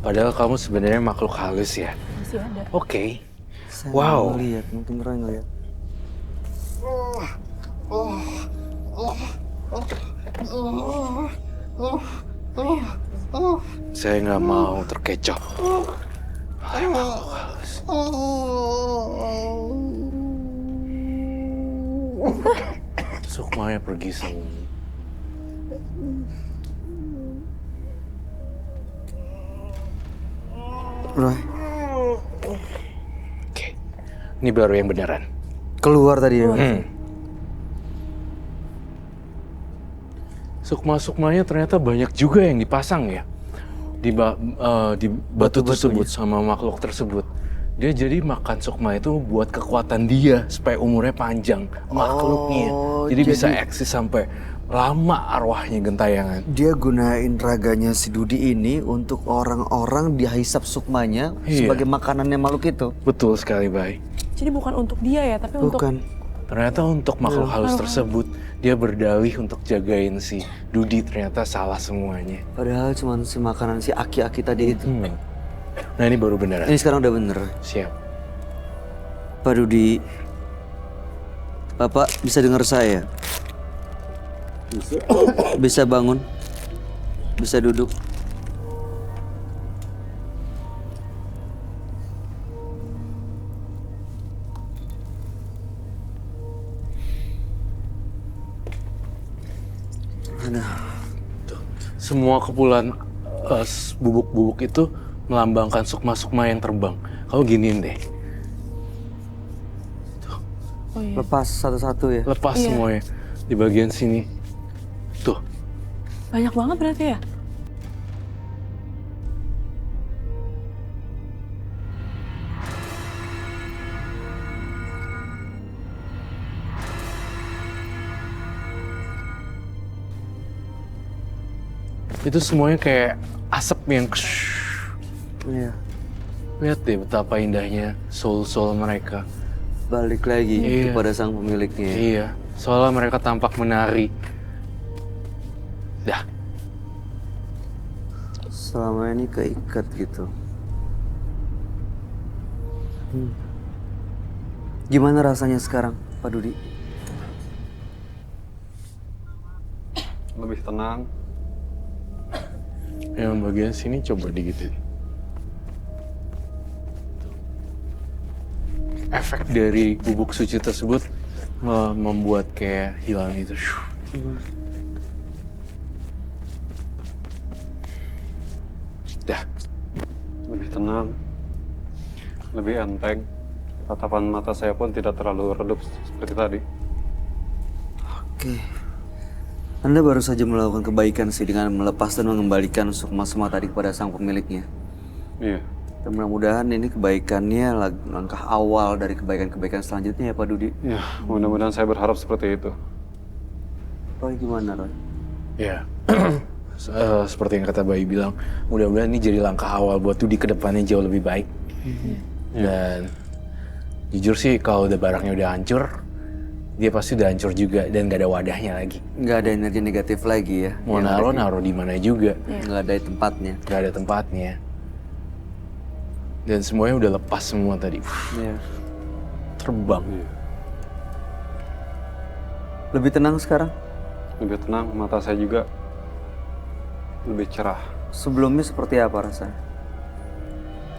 Padahal kamu sebenarnya makhluk halus ya.
Masih ada.
Oke.
Saya
Wow.
ngelihat, mungkin Roy ngelihat.
Saya nggak mau terkecoh oleh makhluk halus. Sukmanya pergi semua.
Roy,
Oke. Ini baru yang beneran.
keluar tadi ya.
Sukma-sukmanya ternyata banyak juga yang dipasang ya di batu tersebut sama makhluk tersebut. Dia jadi makan sukma itu buat kekuatan dia supaya umurnya panjang makhluknya. Jadi bisa eksis sampai lama arwahnya gentayangan.
Dia gunain raganya si Dudi ini untuk orang-orang dihisap sukmanya
Iya.
sebagai makanannya makhluk itu.
Betul sekali, Bay.
Jadi bukan untuk dia ya, tapi untuk
Bukan.
Ternyata untuk makhluk halus tersebut dia berdalih untuk jagain si Dudi. Ternyata salah semuanya.
Padahal cuma si makanan si aki-aki tadi itu.
Nah ini baru beneran.
Ini sekarang udah bener.
Siap.
Pak Dudi, Bapak bisa dengar saya? Bisa bangun? Bisa duduk?
Semua kepulan bubuk-bubuk itu melambangkan sukma-sukma yang terbang. Kamu giniin deh.
oh iya.
Lepas satu-satu ya?
Lepas
Iya.
semuanya di bagian sini. Tuh.
Banyak banget berarti ya?
Itu semuanya kayak asap yang
Iya.
lihat deh betapa indahnya soul-soul mereka.
Balik lagi
Iya.
kepada sang pemiliknya.
Iya, soalnya mereka tampak menari. Dah,
Selama ini keikat gitu. Gimana rasanya sekarang, Pak Dudi?
Lebih tenang.
Yang bagian sini coba digituin. Efek dari bubuk suci tersebut membuat kayak hilang itu. Dah.
Lebih tenang. Lebih enteng. Tatapan mata saya pun tidak terlalu redup seperti tadi.
Oke. Anda baru saja melakukan kebaikan sih dengan melepas dan mengembalikan sukma semua tadi kepada sang pemiliknya.
Iya.
Dan mudah-mudahan ini kebaikannya langkah awal dari kebaikan-kebaikan selanjutnya ya Pak Dudi.
Ya, mudah-mudahan saya berharap seperti itu.
Roy gimana Roy?
Ya. Seperti yang kata Bayi bilang, mudah-mudahan ini jadi langkah awal buat Dudi ke depannya jauh lebih baik. Dan jujur sih kalau udah barangnya udah hancur, dia pasti udah hancur juga dan gak ada wadahnya lagi.
Nggak ada energi negatif lagi ya?
Mau naruh di mana juga.
Nggak ada tempatnya.
Gak ada tempatnya. Dan semuanya udah lepas semua tadi.
Iya.
Terbang.
Lebih tenang sekarang?
Lebih tenang, mata saya juga lebih cerah.
Sebelumnya seperti apa rasanya?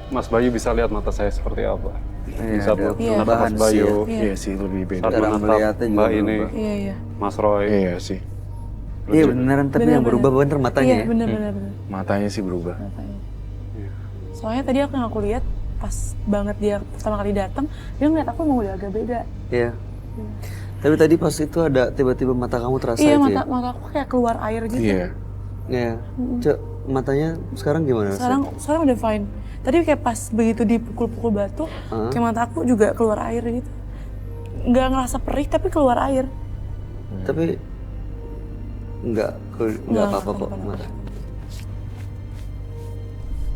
Mas Bayu bisa lihat mata saya seperti apa.
Iya,
Bisa
ada
menatap
perubahan
Mas Bayu,
sih
Iya.
Iya sih, lebih beda.
saat
Cara
menatap
melihatnya juga
Mbak ini,
berubah.
Iya.
Mas Roy.
Iya sih.
Iya beneran, tapi yang berubah bener matanya
Iya,
ya?
bener.
Matanya sih berubah.
Matanya. Soalnya tadi aku yang aku lihat pas banget dia pertama kali datang, dia ngeliat aku emang udah agak beda.
Iya. Tapi tadi pas itu ada tiba-tiba mata kamu terasa
Iya,
itu ya?
mata aku kayak keluar air gitu.
Iya.
Iya. Cek, matanya sekarang gimana?
Sekarang udah fine. Tadi kayak pas begitu dipukul-pukul batu, kayak mata aku juga keluar air gitu. Nggak ngerasa perih tapi keluar air.
Tapi nggak apa-apa kok mata.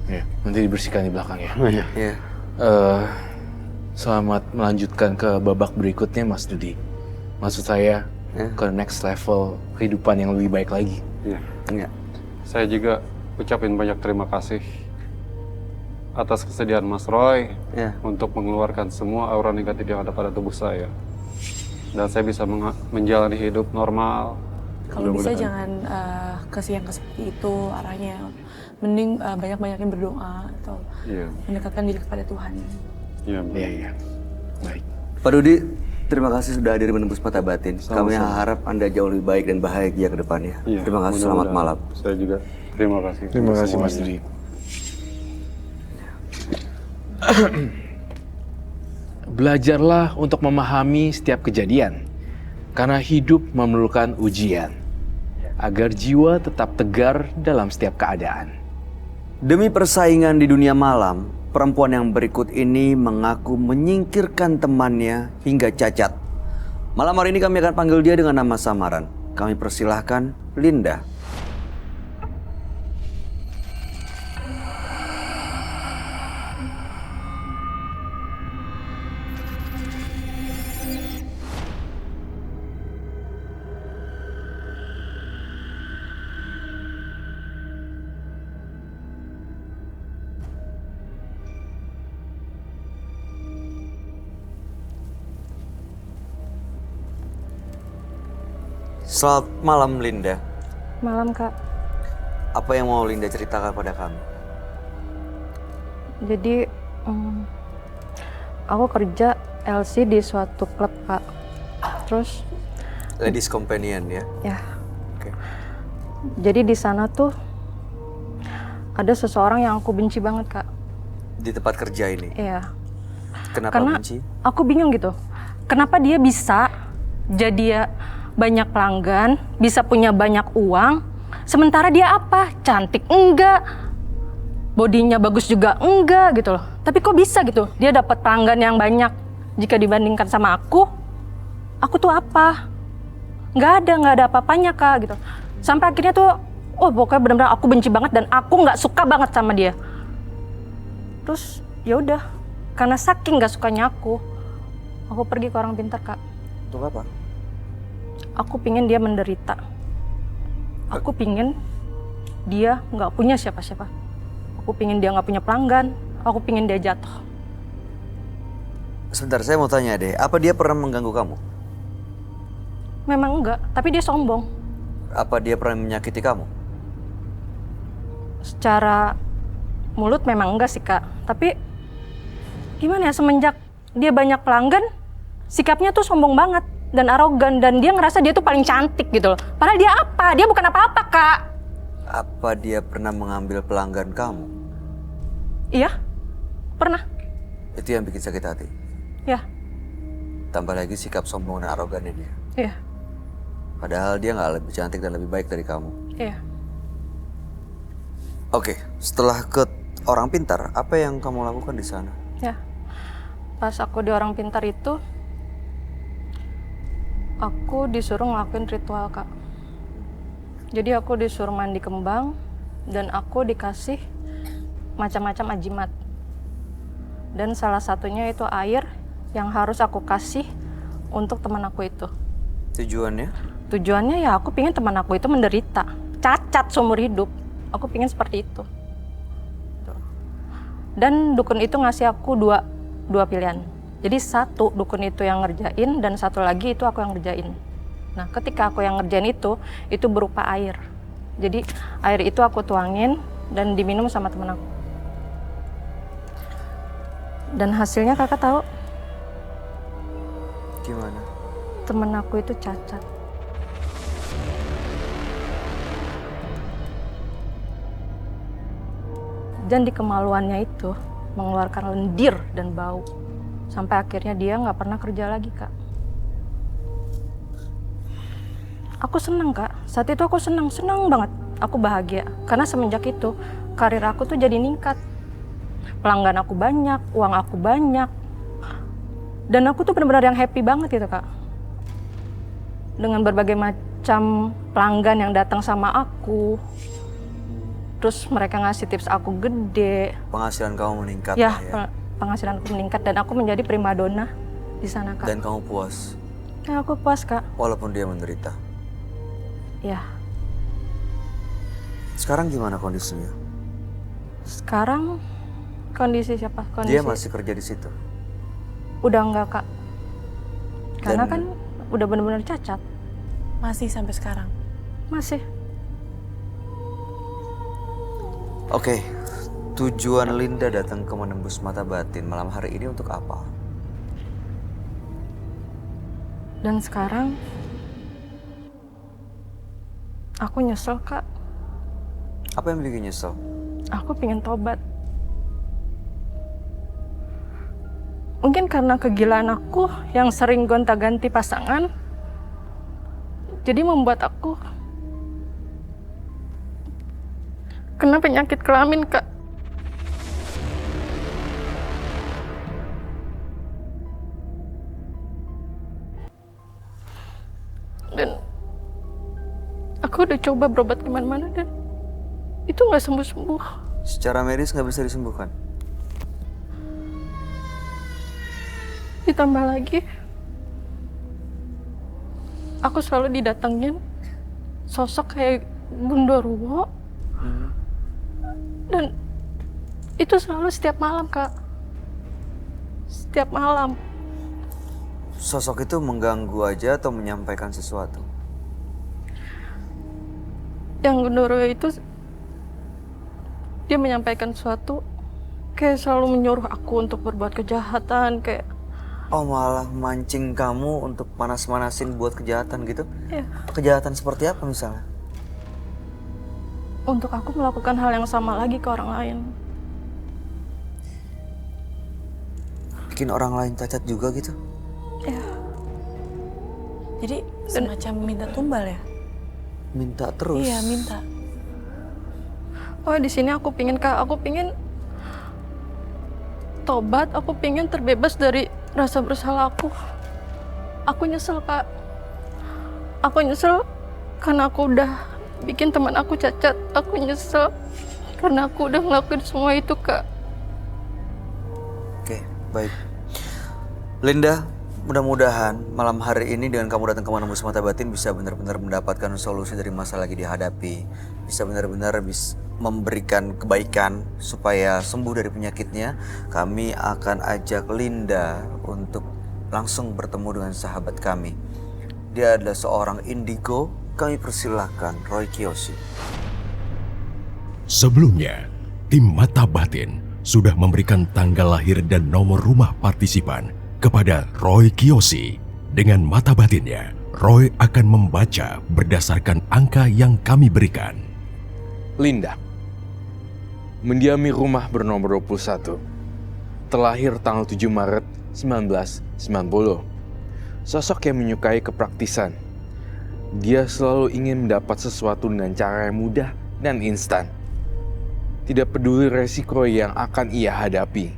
Iya, nanti dibersihkan di belakang ya.
Iya.
Selamat melanjutkan ke babak berikutnya Mas Dudi. Maksud saya ke next level kehidupan yang lebih baik lagi.
Iya.
Enggak.
Saya juga ucapin banyak terima kasih atas kesediaan Mas Roy
Iya.
untuk mengeluarkan semua aura negatif yang ada pada tubuh saya. Dan saya bisa menjalani hidup normal.
Kalau bisa jangan ke yang seperti itu arahnya. Mending banyak-banyakin berdoa atau
Iya.
mendekatkan diri kepada Tuhan.
Iya.
Iya. Baik.
Pak Dudi, terima kasih sudah hadir menembus mata batin. Kami harap Anda jauh lebih baik dan bahagia ke depannya.
Iya,
Terima kasih, selamat
mudah-mudahan.
malam.
Saya juga terima kasih.
Terima kasih Mas
semuanya.
Dudi. Belajarlah untuk memahami setiap kejadian, karena hidup memerlukan ujian, agar jiwa tetap tegar dalam setiap keadaan.
Demi persaingan di dunia malam, perempuan yang berikut ini mengaku menyingkirkan temannya hingga cacat. Malam hari ini kami akan panggil dia dengan nama samaran. Kami persilahkan Linda. Selamat malam Linda.
Malam Kak.
Apa yang mau Linda ceritakan pada kami?
Jadi aku kerja LC di suatu klub Kak. Terus
Ladies Companion ya?
ya.
Oke.
Jadi di sana tuh ada seseorang yang aku benci banget Kak.
Di tempat kerja ini?
Iya.
Kenapa
Karena
benci?
aku bingung gitu. Kenapa dia bisa jadi banyak pelanggan, bisa punya banyak uang, sementara dia apa? Cantik enggak, bodinya bagus juga enggak gitu loh. Tapi kok bisa gitu? Dia dapat pelanggan yang banyak jika dibandingkan sama aku tuh apa? Nggak ada apa-apanya Kak gitu. Sampai akhirnya tuh, oh pokoknya benar-benar aku benci banget dan aku nggak suka banget sama dia. Terus ya udah, karena saking nggak sukanya aku pergi ke orang pintar Kak.
Untuk apa?
Aku pingin dia menderita. Aku pingin dia nggak punya siapa-siapa. Aku pingin dia nggak punya pelanggan. Aku pingin dia jatuh.
Sebentar, saya mau tanya deh, apa dia pernah mengganggu kamu?
Memang enggak, tapi dia sombong.
Apa dia pernah menyakiti kamu?
Secara mulut memang enggak sih Kak, tapi gimana ya, semenjak dia banyak pelanggan, sikapnya tuh sombong banget dan arogan, dan dia ngerasa dia tuh paling cantik gitu loh. Padahal dia apa? Dia bukan apa-apa Kak.
Apa dia pernah mengambil pelanggan kamu?
Iya, pernah.
Itu yang bikin sakit hati.
Ya,
Tambah lagi sikap sombong dan arogannya dia.
iya,
Padahal dia nggak lebih cantik dan lebih baik dari kamu.
iya.
Oke, setelah ke orang pintar, apa yang kamu lakukan di sana?
Ya, pas aku di orang pintar itu, aku disuruh ngelakuin ritual Kak. Jadi aku disuruh mandi kembang dan aku dikasih macam-macam ajimat. Dan salah satunya itu air yang harus aku kasih untuk teman aku itu.
Tujuannya?
Tujuannya ya aku pingin teman aku itu menderita, cacat seumur hidup. Aku pingin seperti itu. Dan dukun itu ngasih aku dua pilihan. Jadi satu dukun itu yang ngerjain dan satu lagi itu aku yang ngerjain. Nah ketika aku yang ngerjain itu berupa air. Jadi air itu aku tuangin dan diminum sama temen aku. Dan hasilnya kakak tahu?
Gimana?
Temen aku itu cacat. Dan di kemaluannya itu mengeluarkan lendir dan bau. Sampai akhirnya dia nggak pernah kerja lagi, Kak. Aku seneng, Kak. Saat itu aku seneng banget. Aku bahagia. Karena semenjak itu, karir aku tuh jadi ningkat. Pelanggan aku banyak, uang aku banyak. Dan aku tuh benar-benar yang happy banget gitu, Kak. Dengan berbagai macam pelanggan yang datang sama aku. Terus mereka ngasih tips aku gede.
Penghasilan kamu meningkat
Ya,
lah ya.
penghasilanku meningkat dan aku menjadi primadona di sana, Kak.
Dan kamu puas,
Ya, aku puas, Kak.
walaupun dia menderita.
Ya,
Sekarang gimana kondisinya?
sekarang kondisi siapa?
Dia
Kondisi
masih kerja di situ.
udah enggak, Kak. Karena
Dan-
kan udah benar-benar cacat.
Masih sampai sekarang.
Masih.
Oke, tujuan Linda datang ke Menembus Mata Batin malam hari ini untuk apa?
Dan sekarang aku nyesel, Kak.
Apa yang bikin nyesel?
Aku pengen tobat. Mungkin karena kegilaan aku yang sering gonta-ganti pasangan, jadi membuat aku kena penyakit kelamin, Kak. Dan aku udah coba berobat kemana-mana dan itu nggak sembuh-sembuh.
Secara medis nggak bisa disembuhkan.
Ditambah lagi, aku selalu didatengin sosok kayak Gundorwo. Dan itu selalu setiap malam, Kak. Setiap malam.
Sosok itu mengganggu aja atau menyampaikan sesuatu?
Yang Gundorwo itu, dia menyampaikan sesuatu, kayak selalu menyuruh aku untuk berbuat kejahatan, kayak
Oh, malah mancing kamu untuk panas-manasin buat kejahatan gitu?
ya,
Kejahatan seperti apa misalnya?
untuk aku melakukan hal yang sama lagi ke orang lain.
Bikin orang lain cacat juga gitu?
Ya,
Jadi semacam minta tumbal ya?
Minta terus?
Iya, minta.
oh di sini aku pingin, Kak, aku pingin tobat, aku pingin terbebas dari rasa bersalah aku. Aku nyesel, Kak. Aku nyesel karena aku udah bikin teman aku cacat. Aku nyesel karena aku udah ngelakuin semua itu, Kak.
Oke, baik. Linda, Mudah-mudahan malam hari ini dengan kamu datang ke Menembus Mata Batin bisa benar-benar mendapatkan solusi dari masalah lagi dihadapi. Bisa benar-benar memberikan kebaikan supaya sembuh dari penyakitnya. Kami akan ajak Linda untuk langsung bertemu dengan sahabat kami. Dia adalah seorang indigo. Kami persilahkan Roy Kiyoshi.
Sebelumnya, tim Mata Batin sudah memberikan tanggal lahir dan nomor rumah partisipan kepada Roy Kiyoshi. Dengan mata batinnya, Roy akan membaca berdasarkan angka yang kami berikan.
Linda, mendiami rumah bernomor 21, terlahir tanggal 7 Maret 1990. Sosok yang menyukai kepraktisan. Dia selalu ingin mendapat sesuatu dengan cara yang mudah dan instan. Tidak peduli resiko yang akan ia hadapi.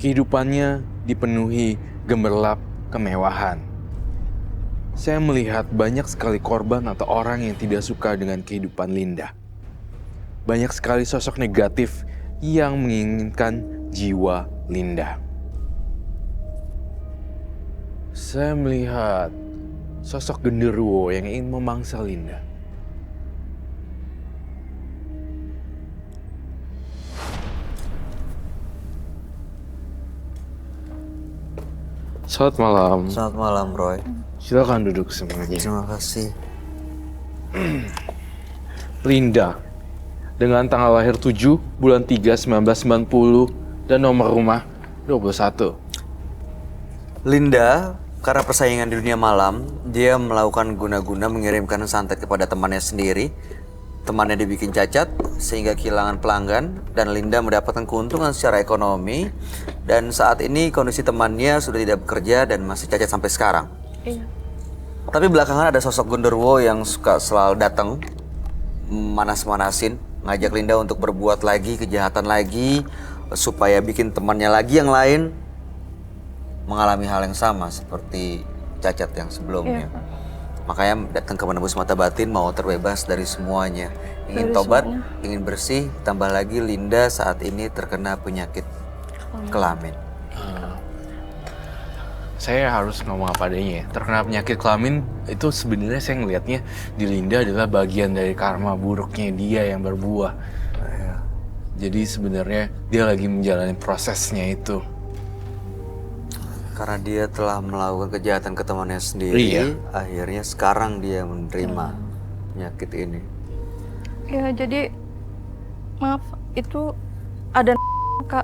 Kehidupannya dipenuhi gemerlap kemewahan. Saya melihat banyak sekali korban atau orang yang tidak suka dengan kehidupan Linda. Banyak sekali sosok negatif yang menginginkan jiwa Linda. Saya melihat sosok genderuwo yang ingin memangsa Linda. Selamat malam.
Selamat malam, Roy.
Silakan duduk semuanya.
Terima kasih.
Linda, dengan tanggal lahir 7 bulan 3 1990 dan nomor rumah 21.
Linda, karena persaingan di dunia malam, dia melakukan guna-guna mengirimkan santet kepada temannya sendiri. Temannya dibikin cacat sehingga kehilangan pelanggan dan Linda mendapatkan keuntungan secara ekonomi. Dan saat ini kondisi temannya sudah tidak bekerja dan masih cacat sampai sekarang.
Iya.
Tapi belakangan ada sosok genderuwo yang suka selalu datang manas-manasin, ngajak Linda untuk berbuat lagi kejahatan lagi supaya bikin temannya lagi yang lain mengalami hal yang sama seperti cacat yang sebelumnya.
Iya.
Makanya datang ke Menembus Mata Batin mau terbebas dari semuanya. Ingin
Dari
tobat,
semuanya.
ingin bersih, tambah lagi Linda saat ini terkena penyakit kelamin.
Saya harus ngomong apa adanya ya. Terkena penyakit kelamin itu sebenarnya saya ngelihatnya di Linda adalah bagian dari karma buruknya dia yang berbuah. Jadi sebenarnya dia lagi menjalani prosesnya itu.
Karena dia telah melakukan kejahatan ke temannya sendiri,
Iya.
akhirnya sekarang dia menerima penyakit ini.
Ya, jadi maaf, itu ada Kak.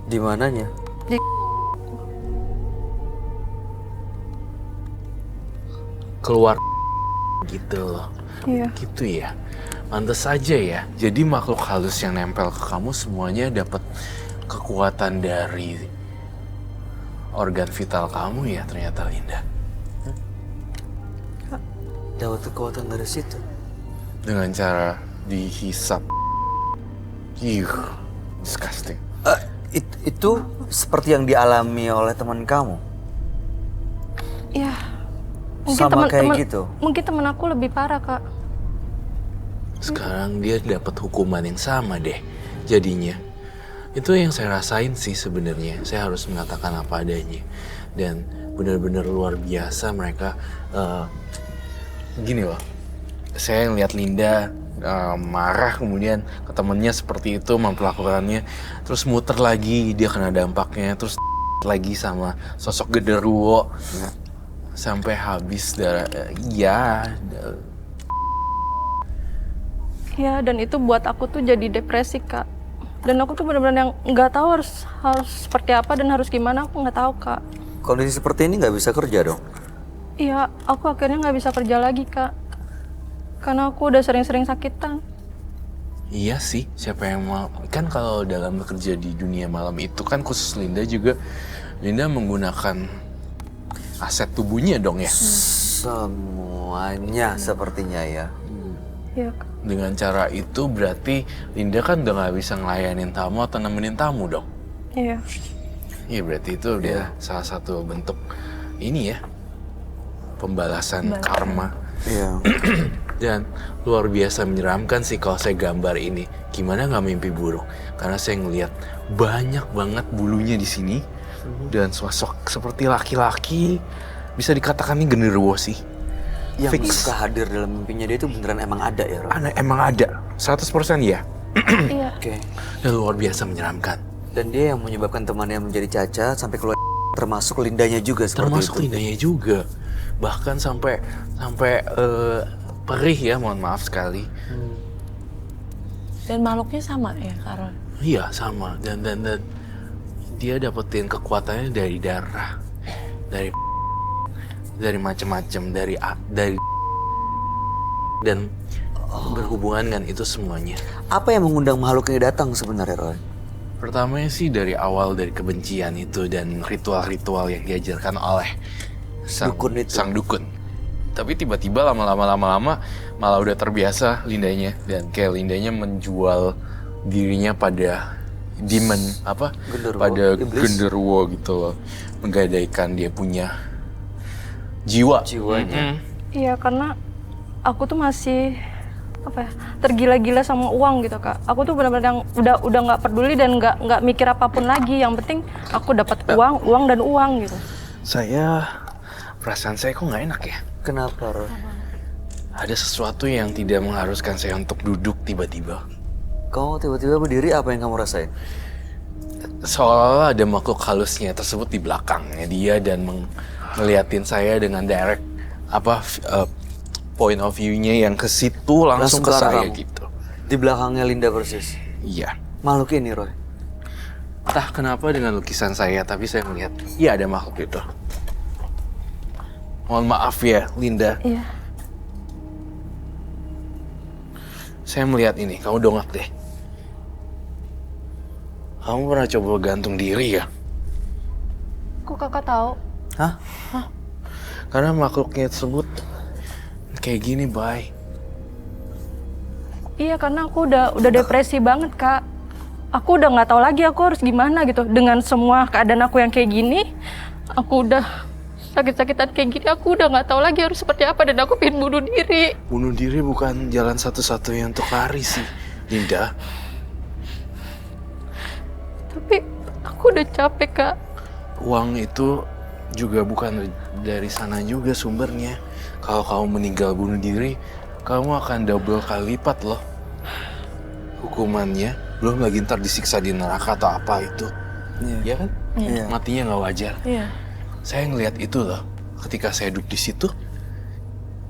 Di mananya?
Keluar gitu loh.
Iya.
Gitu ya. Pantes aja ya. Jadi makhluk halus yang nempel ke kamu semuanya dapat kekuatan dari organ vital kamu ya ternyata Linda.
Dapat kekuatan dari situ.
Dengan cara dihisap. Disgusting.
Itu seperti yang dialami oleh teman kamu.
Ya.
Sama kayak gitu.
Mungkin temen aku lebih parah, Kak.
Sekarang dia dapat hukuman yang sama deh jadinya. Itu yang saya rasain sih sebenarnya. Saya harus mengatakan apa adanya. Dan benar-benar luar biasa mereka. Gini loh, saya ngeliat Linda marah kemudian ke temennya seperti itu memperlakukannya. Terus muter lagi dia kena dampaknya. Terus lagi sama sosok genderuwo. Sampai habis darah.
Ya, dan itu buat aku tuh jadi depresi, Kak. Dan aku tuh benar-benar yang nggak tahu harus seperti apa dan harus gimana, aku nggak tahu, Kak.
Kondisi seperti ini nggak bisa kerja dong?
Iya, aku akhirnya nggak bisa kerja lagi, Kak. Karena aku udah sering-sering sakitan.
Iya sih, siapa yang mau? Kan kalau dalam bekerja di dunia malam itu kan khusus Linda juga. Linda menggunakan aset tubuhnya dong ya.
Semuanya sepertinya ya.
Iya, Kak.
Dengan cara itu berarti Linda kan udah gak bisa ngelayanin tamu atau nemenin tamu dong.
Iya.
Iya berarti itu udah salah satu bentuk ini ya. Pembalasan karma.
Iya.
Dan luar biasa menyeramkan sih kalau saya gambar ini. Gimana nggak mimpi buruk? Karena saya ngelihat banyak banget bulunya di sini dan sosok seperti laki-laki, bisa dikatakan ini genderuwo sih.
Yang
Fix.
suka hadir dalam mimpinya dia itu beneran emang ada ya, Roy?
Emang ada, 100% ya.
Iya.
Oke.
Dan luar biasa menyeramkan.
Dan dia yang menyebabkan temannya menjadi cacat sampai keluar, termasuk Lindanya juga seperti
Termasuk
itu.
Lindanya juga. Bahkan sampai perih ya, mohon maaf sekali.
Dan makhluknya sama ya, Kak Roy?
Iya, sama. Dan dia dapetin kekuatannya dari darah, dari macam-macam, dari dan berhubungan dengan itu semuanya.
Apa yang mengundang makhluk ini datang sebenarnya, Roy?
Pertamanya sih dari awal dari kebencian itu dan ritual-ritual yang diajarkan oleh
Dukun itu.
sang dukun. Tapi tiba-tiba lama-lama malah udah terbiasa Lindanya, dan kayak Lindanya menjual dirinya pada demon
Genderuwo,
pada
iblis.
genderuwo gitu loh, menggadaikan dia punya jiwanya.
Iya, karena aku tuh masih tergila-gila sama uang gitu, Kak. Aku tuh benar-benar udah nggak peduli dan nggak mikir apapun lagi. Yang penting aku dapat uang dan uang gitu.
Perasaan saya kok nggak enak ya.
Kenapa, Roy?
Ada sesuatu yang tidak mengharuskan saya untuk duduk tiba-tiba.
Kau tiba-tiba berdiri, apa yang kamu rasain?
Seolah-olah ada makhluk halusnya tersebut di belakangnya dia dan ngeliatin saya dengan direct point of view-nya yang ke situ langsung ke
arah
saya
kamu.
gitu.
Di belakangnya Linda persis.
Iya.
Makhluk ini, Roy.
Entah kenapa dengan lukisan saya, tapi saya melihat, iya ada makhluk itu. Mohon maaf ya, Linda.
Iya.
Saya melihat ini, kamu dongak deh. Kamu pernah coba gantung diri ya?
Kok Kakak tahu?
Hah?
Karena makhluknya tersebut kayak gini, Bay.
Iya, karena aku udah depresi banget, Kak. Aku udah nggak tahu lagi aku harus gimana gitu. Dengan semua keadaan aku yang kayak gini, aku udah sakit-sakitan kayak gini, aku udah nggak tahu lagi harus seperti apa dan aku pengen bunuh diri.
Bunuh diri bukan jalan satu-satunya untuk lari sih, Linda.
Tapi aku udah capek, Kak.
Uang itu juga bukan dari sana juga sumbernya. Kalau kamu meninggal bunuh diri, kamu akan double kali lipat loh hukumannya. Belum lagi ntar disiksa di neraka atau apa itu. Iya kan?
Iya.
Matinya nggak wajar.
Iya.
Saya ngelihat itu loh ketika saya duduk di situ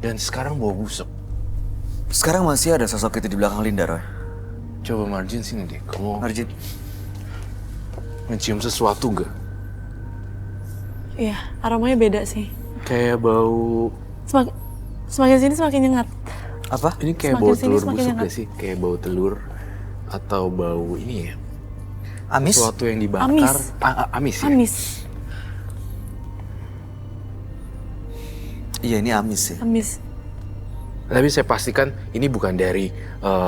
dan sekarang bau busuk.
Sekarang masih ada sosok itu di belakang Linda, Roy.
Coba Marjin sini deh, kamu
Arjin.
mencium sesuatu nggak?
Iya, aromanya beda sih.
Kayak bau,
Semakin sini semakin nyengat.
Apa?
ini kayak
Semakin
bau
sini
telur
semakin
busuk
hangat.
gak sih? Kayak bau telur atau bau ini ya?
Amis?
Sesuatu yang dibakar.
Amis.
Amis ya?
Amis.
Iya, ini amis sih.
Amis.
Tapi saya pastikan ini bukan dari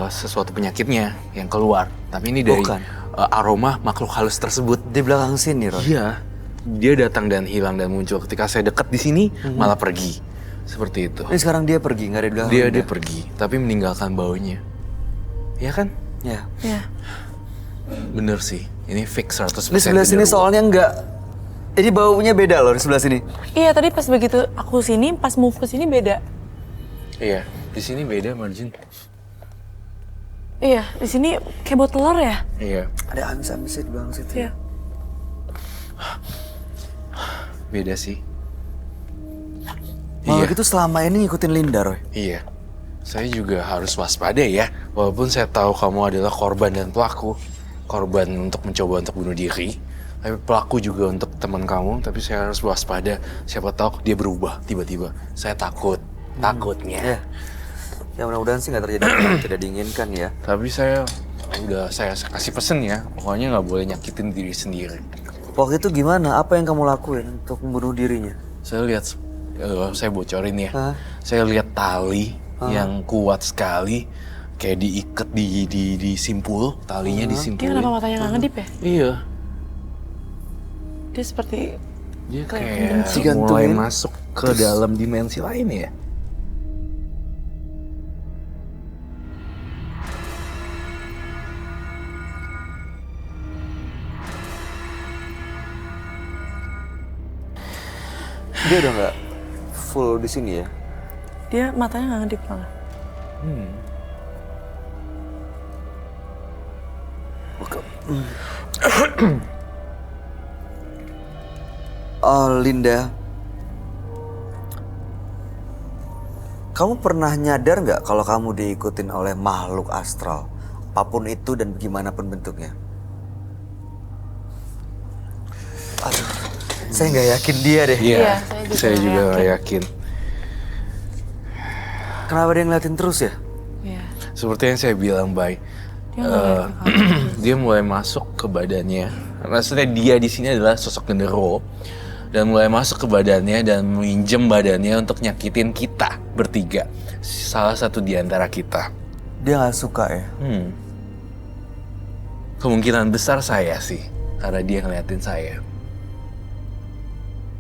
sesuatu penyakitnya yang keluar, tapi ini dari
Bukan.
Aroma makhluk halus tersebut.
Di belakang sini, Roy.
Iya, dia datang dan hilang dan muncul ketika saya dekat di sini malah pergi, seperti itu.
Ini sekarang dia pergi, nggak ada di belakang
Dia
Linda.
pergi, tapi meninggalkan baunya. Iya kan?
Ya.
Iya.
Bener sih, ini fix 100%.
Ini sebelah sini
genderuwo.
soalnya nggak. Ini baunya beda loh di sebelah sini.
Iya, tadi pas begitu aku sini, pas move ke sini beda.
Iya, di sini beda Marjin.
Iya, di sini kayak bau telur ya?
Iya,
Ada amis-amisnya di belakang situ.
Iya.
beda sih.
Malah
Iya.
gitu selama ini ngikutin Linda, Roy.
Iya, saya juga harus waspada ya. Walaupun saya tahu kamu adalah korban dan pelaku. Korban untuk mencoba untuk bunuh diri. Tapi pelaku juga untuk teman kamu. Tapi saya harus waspada. Siapa tahu dia berubah tiba-tiba. Saya takut. Takutnya.
Ya. Ya mudah-mudahan sih nggak terjadi hal yang tidak diinginkan ya.
Tapi saya kasih pesen ya. Pokoknya nggak boleh nyakitin diri sendiri.
Waktu itu gimana? Apa yang kamu lakuin untuk membunuh dirinya?
Saya lihat, saya bocorin ya.
Hah?
Saya lihat tali yang kuat sekali. Kayak diikat disimpul, talinya
Dia
disimpulin.
kenapa matanya nggak ngedip ya?
Iya,
Dia seperti
dia
Kayak
kayak
digantungin.
mulai masuk ke dalam dimensi lain ya.
Dia udah nggak full di sini ya?
Dia matanya nggak ngedip malah.
Oh, Linda. Kamu pernah nyadar nggak kalau kamu diikutin oleh makhluk astral? Apapun itu dan bagaimanapun bentuknya. Aduh, saya nggak yakin dia deh.
Iya,
saya juga
saya
nggak
juga nggak yakin.
Kenapa dia ngeliatin terus ya?
Iya.
Seperti yang saya bilang, Bay.
Dia nggak ngeliatin kamu.
Dia mulai masuk ke badannya. Maksudnya dia di sini adalah sosok genderuwo dan mulai masuk ke badannya dan minjem badannya untuk nyakitin kita bertiga. Salah satu di antara kita.
Dia nggak suka ya?
Kemungkinan besar saya sih, karena dia ngeliatin saya.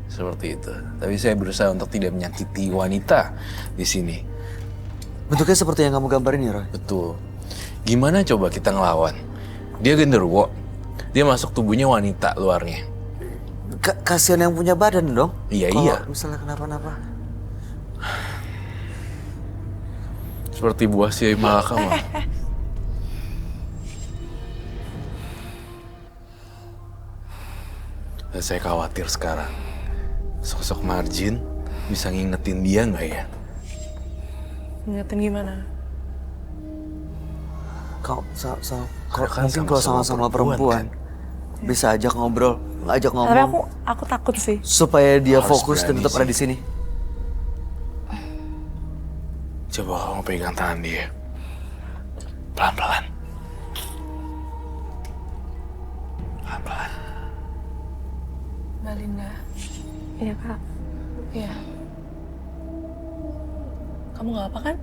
Seperti itu. Tapi saya berusaha untuk tidak menyakiti wanita di sini.
Bentuknya seperti yang kamu gambarin ya, Roy?
Betul. Gimana coba kita ngelawan? Dia genderuwo. Dia masuk tubuhnya wanita luarnya.
Kasihan yang punya badan dong.
Iya,
Kalau
iya.
misalnya kenapa-napa.
Seperti buah si malakama. Dan saya khawatir sekarang. Sosok Marjin bisa ngingetin dia nggak ya?
Ingetin gimana?
Kau
Kan
mungkin kalau sama-sama perempuan bisa ajak ngobrol, ngajak ngomong.
Tapi aku takut sih.
Supaya dia
Harus
fokus dan
berani
tetap ada
sih.
di sini.
Coba kamu pegang tangan dia. Pelan-pelan. Pelan-pelan.
Mbak Linda.
Iya kak.
Iya. Kamu nggak apa kan?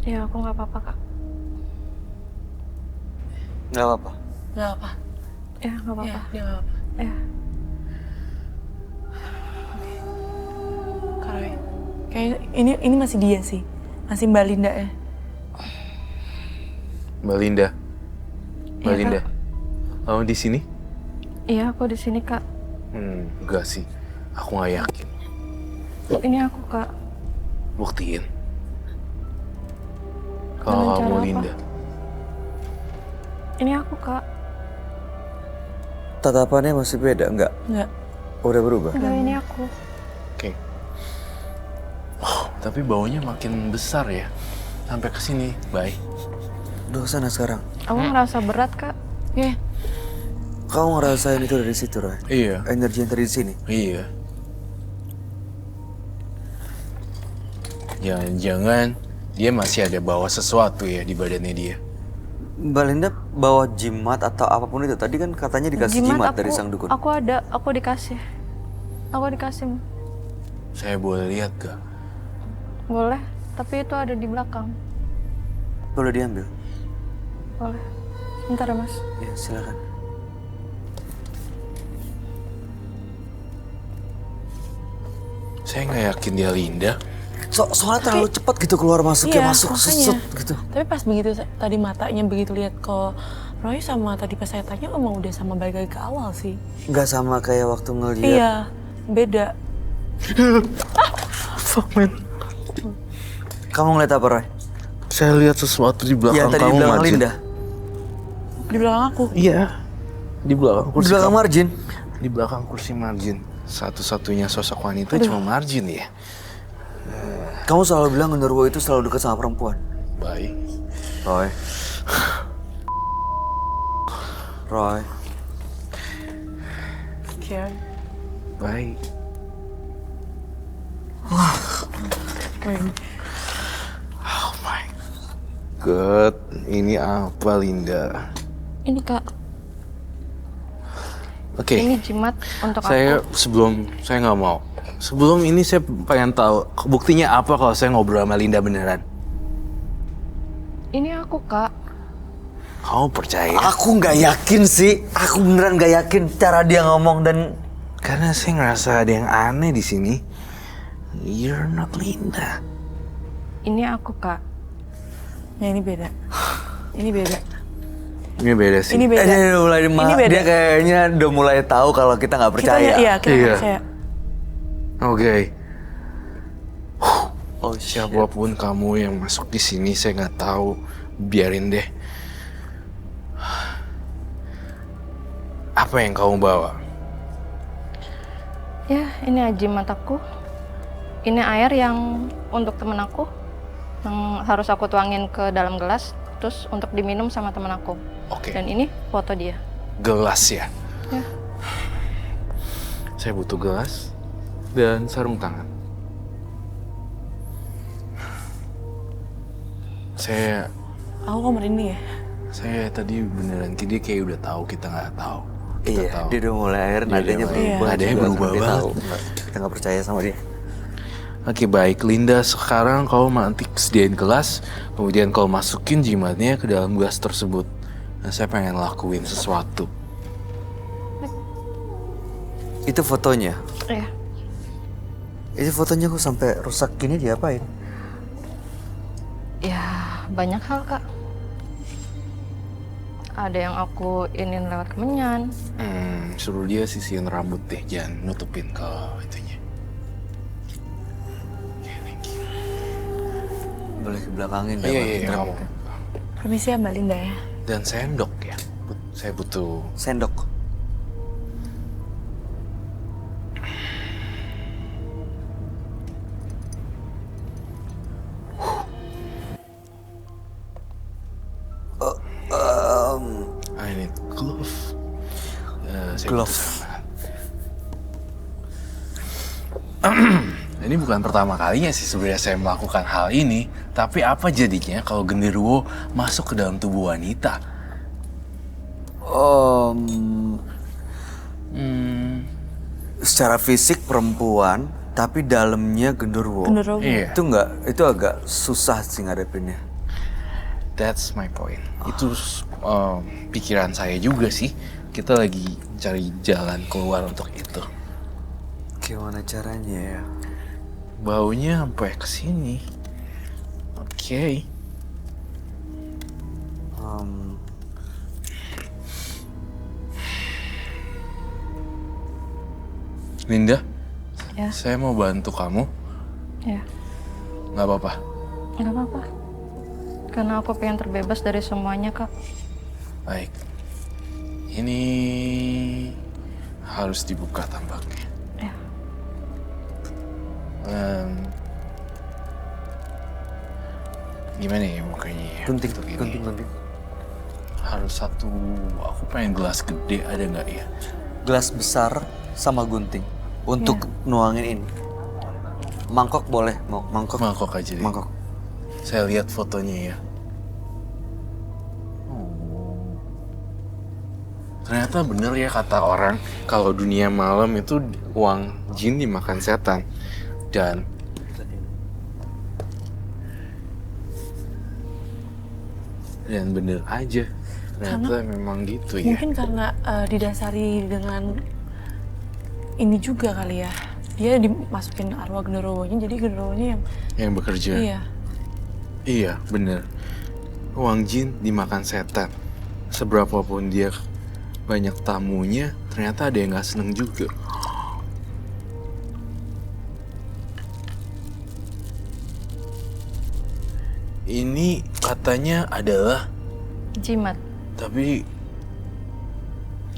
Iya aku nggak apa-apa kak.
Nggak apa-apa.
Nggak apa.
Ya nggak
Iya,
apa-apa.
dia nggak apa.
Ya.
Kak Roy, kayak ini masih dia sih, masih Mbak Linda ya.
Mbak Linda. Mbak
Iya,
Linda.
Kak.
Kamu di sini?
Iya aku di sini kak.
Enggak sih. Aku nggak yakin.
Ini aku kak.
Buktiin.
Dengan
Kalau
cara
kamu
apa?
Linda.
Ini aku kak.
Tatapannya masih beda, enggak?
Nggak.
Udah berubah?
Enggak ini aku.
Oke. Oh, tapi baunya makin besar ya. Sampai ke sini, Bay.
Udah sana sekarang.
Aku ngerasa berat kak.
Iya.
Kamu ngerasain itu dari situ, Roy?
Iya.
Energi yang tadi di sini.
Iya. Jangan-jangan dia masih ada bawa sesuatu ya di badannya dia.
Mbak Linda bawa jimat atau apapun itu. Tadi kan katanya dikasih jimat dari sang dukun.
Aku ada, aku dikasih. Aku dikasih.
Saya boleh lihat gak?
Boleh, tapi itu ada di belakang.
Boleh diambil?
Boleh. Bentar ya mas.
Ya, silakan.
Saya nggak yakin dia Linda.
Soalnya terlalu cepat gitu keluar masuk
Iya,
ya masuk
makanya.
seset gitu.
Tapi pas begitu tadi matanya begitu lihat ke Roy sama tadi pas saya tanya emang udah sama balik lagi ke awal sih.
Nggak sama kayak waktu ngeliat.
Iya, beda.
Fuck man.
Kamu ngeliat apa, Roy?
Saya lihat sesuatu di belakang
Yang tadi
kamu,
di belakang
Marjin.
Linda.
Di belakang aku.
Iya. Di belakang
Di
kursi.
belakang
kamu.
Marjin.
Di belakang kursi Marjin. Satu-satunya sosok wanita cuma Marjin ya.
Kamu selalu bilang genderuwo itu selalu dekat sama perempuan.
Baik.
Roy. Roy.
Kian.
Baik.
Roy.
Oh my God. Ini apa Linda?
Ini kak.
Oke.
Ini jimat untuk
Saya
aku.
saya nggak mau. Sebelum ini saya pengen tahu buktinya apa kalau saya ngobrol sama Linda beneran.
Ini aku kak.
Kamu percaya?
Aku nggak yakin sih. Aku beneran nggak yakin cara dia ngomong dan
Karena saya ngerasa ada yang aneh di sini. You're not Linda.
Ini aku kak.
Ya ini beda. Ini beda.
Ini beda sih.
Ini beda.
dia mulai
Ini beda.
dia kayaknya udah mulai tahu kalau kita nggak percaya.
Kita
Iya.
percaya.
Oke.
Oh, shit.
Siapapun kamu yang masuk di sini, saya nggak tahu. Biarin deh. Apa yang kamu bawa?
Ya, ini ajimat aku. Ini air yang untuk temen aku, yang harus aku tuangin ke dalam gelas, terus untuk diminum sama temen aku.
Oke.
Dan ini foto dia.
Gelas ya?
Ya.
Saya butuh gelas dan sarung tangan.
Aku kok merinding ya?
Saya tadi beneran dia kayak udah tahu kita nggak tahu. Kita
Iya,
tahu.
dia udah mulai air,
Dia
nadanya
udah mulai-
berubah.
nadanya
juga,
berubah
dia
banget.
tahu. Kita nggak percaya sama dia.
Oke baik, Linda, sekarang kau nanti sediain gelas, kemudian kau masukin jimatnya ke dalam gelas tersebut. Nah, saya pengen lakuin sesuatu.
Itu fotonya.
Iya.
Itu fotonya kok sampai rusak gini, diapain?
Ya, banyak hal, Kak. Ada yang aku ingin lewat kemenyan.
Suruh dia sisihin rambut deh, jangan nutupin ke itunya. Oke, thank you.
Boleh ke belakangin dah,
Iya,
Bang.
iya, kamu.
Permisi ya Mbak Linda ya.
Dan sendok ya. Saya butuh.
Sendok.
I need glove. Saya
Glove.
butuh sarung tangan. Ini bukan pertama kalinya sih sebenarnya saya melakukan hal ini. Tapi apa jadinya kalau genderuwo masuk ke dalam tubuh wanita?
Secara fisik perempuan, tapi dalamnya genderuwo.
Genderuwo.
Iya.
Itu agak susah sih ngadepinnya.
That's my point. Itu pikiran saya juga sih. Kita lagi cari jalan keluar untuk itu.
Gimana caranya ya?
Baunya sampai ke sini. Oke. Linda,
Ya,
saya mau bantu kamu.
ya.
Nggak apa-apa.
Nggak apa-apa. Karena aku pengen terbebas dari semuanya, Kak.
Baik. Ini harus dibuka tampaknya.
Ya.
Gimana ya mukanya ya?
Gunting,
untuk ini?
gunting.
Harus satu. Aku pengen gelas gede, ada nggak ya?
Gelas besar sama gunting untuk nuangin ini. Mangkok boleh, mau mangkok?
Mangkok aja deh.
Mangkok.
Saya lihat fotonya ya. Oh. Ternyata bener ya kata orang kalau dunia malam itu uang jin dimakan setan. Dan bener aja. Ternyata memang gitu ya.
Mungkin karena didasari dengan ini juga kali ya. Dia dimasukin arwah genderuwonya, jadi genderuwonya
Yang bekerja.
iya.
Iya, bener. Uang jin dimakan setan. Seberapapun dia banyak tamunya, ternyata ada yang gak seneng juga. Ini katanya adalah,
Jimat.
tapi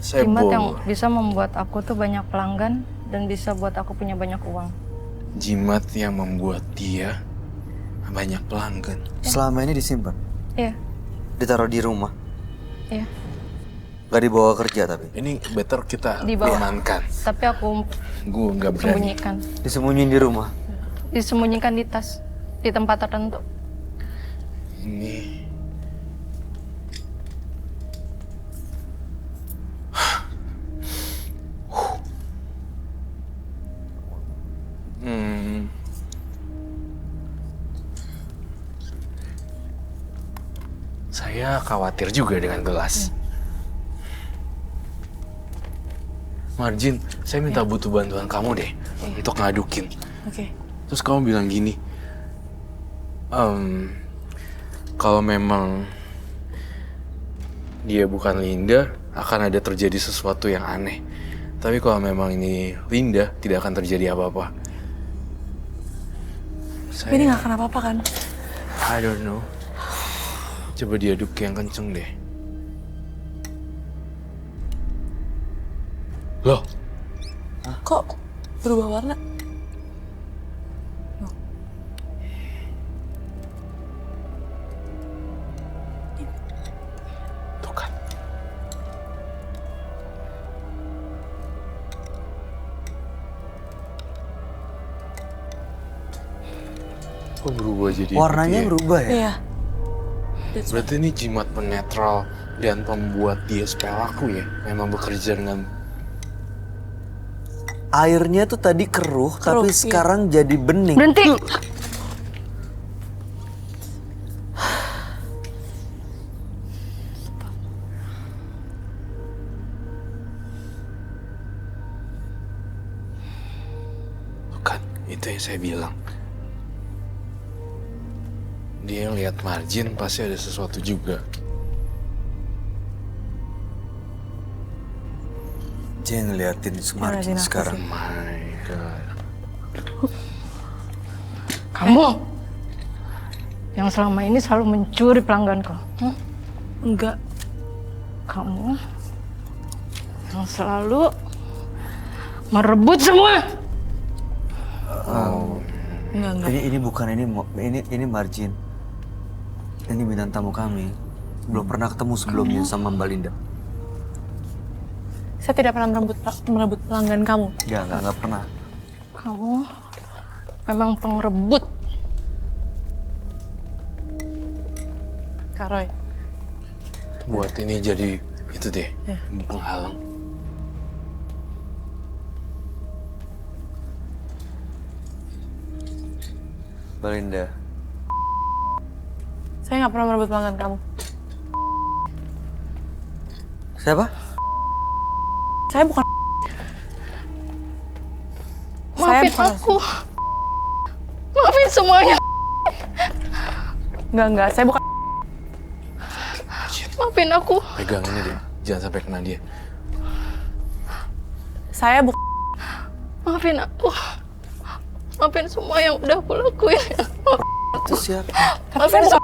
saya
Jimat yang
bohong.
bisa membuat aku tuh banyak pelanggan dan bisa buat aku punya banyak uang.
Jimat yang membuat dia banyak pelanggan.
Selama ini disimpan,
Iya,
ditaruh di rumah,
iya.
gak dibawa kerja tapi
Ini better kita
Dibawa.
amankan.
Tapi aku
Gue nggak berani.
sembunyikan.
disembunyiin di rumah.
Disembunyikan di tas, di tempat tertentu.
Ini Saya khawatir juga dengan gelas. Marjin, saya minta butuh bantuan kamu deh untuk ngadukin.
Oke.
Terus kamu bilang gini, kalau memang dia bukan Linda, akan ada terjadi sesuatu yang aneh. Tapi kalau memang ini Linda, tidak akan terjadi apa-apa.
Tapi ini nggak kenapa-apa kan?
I don't know. Coba diaduk yang kenceng deh. Loh,
Kok berubah warna?
tuh kan. Kok berubah jadi
Warnanya
putih ya?
berubah ya?
Iya.
Berarti ini jimat penetral dan pembuat dia spell aku ya? Memang bekerja dengan...
Airnya tuh tadi keruh, tapi
iya.
sekarang jadi bening.
Berhenti.
Bukan, itu yang saya bilang. Dia yang lihat margin pasti ada sesuatu juga.
Dia ngeliatin Sumarjin
Ngeliatin aku
sekarang.
Oh my god.
Kamu yang selama ini selalu mencuri pelangganku.
Enggak.
Kamu yang selalu merebut semua.
Enggak.
Ini bukan ini Marjin. Ini bintang tamu kami. Belum pernah ketemu sebelumnya sama Mbak Linda.
Saya tidak pernah merebut pelanggan kamu.
Nggak pernah.
Kamu memang pengerebut.
Kak Roy.
Buat ini jadi itu deh, penghalang.
Mbak Linda.
Saya nggak pernah merebut pelanggan kamu.
Siapa?
Saya bukan.
Maafin aku. Maafin semuanya.
Enggak. Saya bukan.
Maafin aku.
Pegang ini deh, jangan sampai kena dia.
Saya bukan.
Maafin aku. Maafin semua yang udah aku lakuin.
Itu siapa?
Maafin bukan.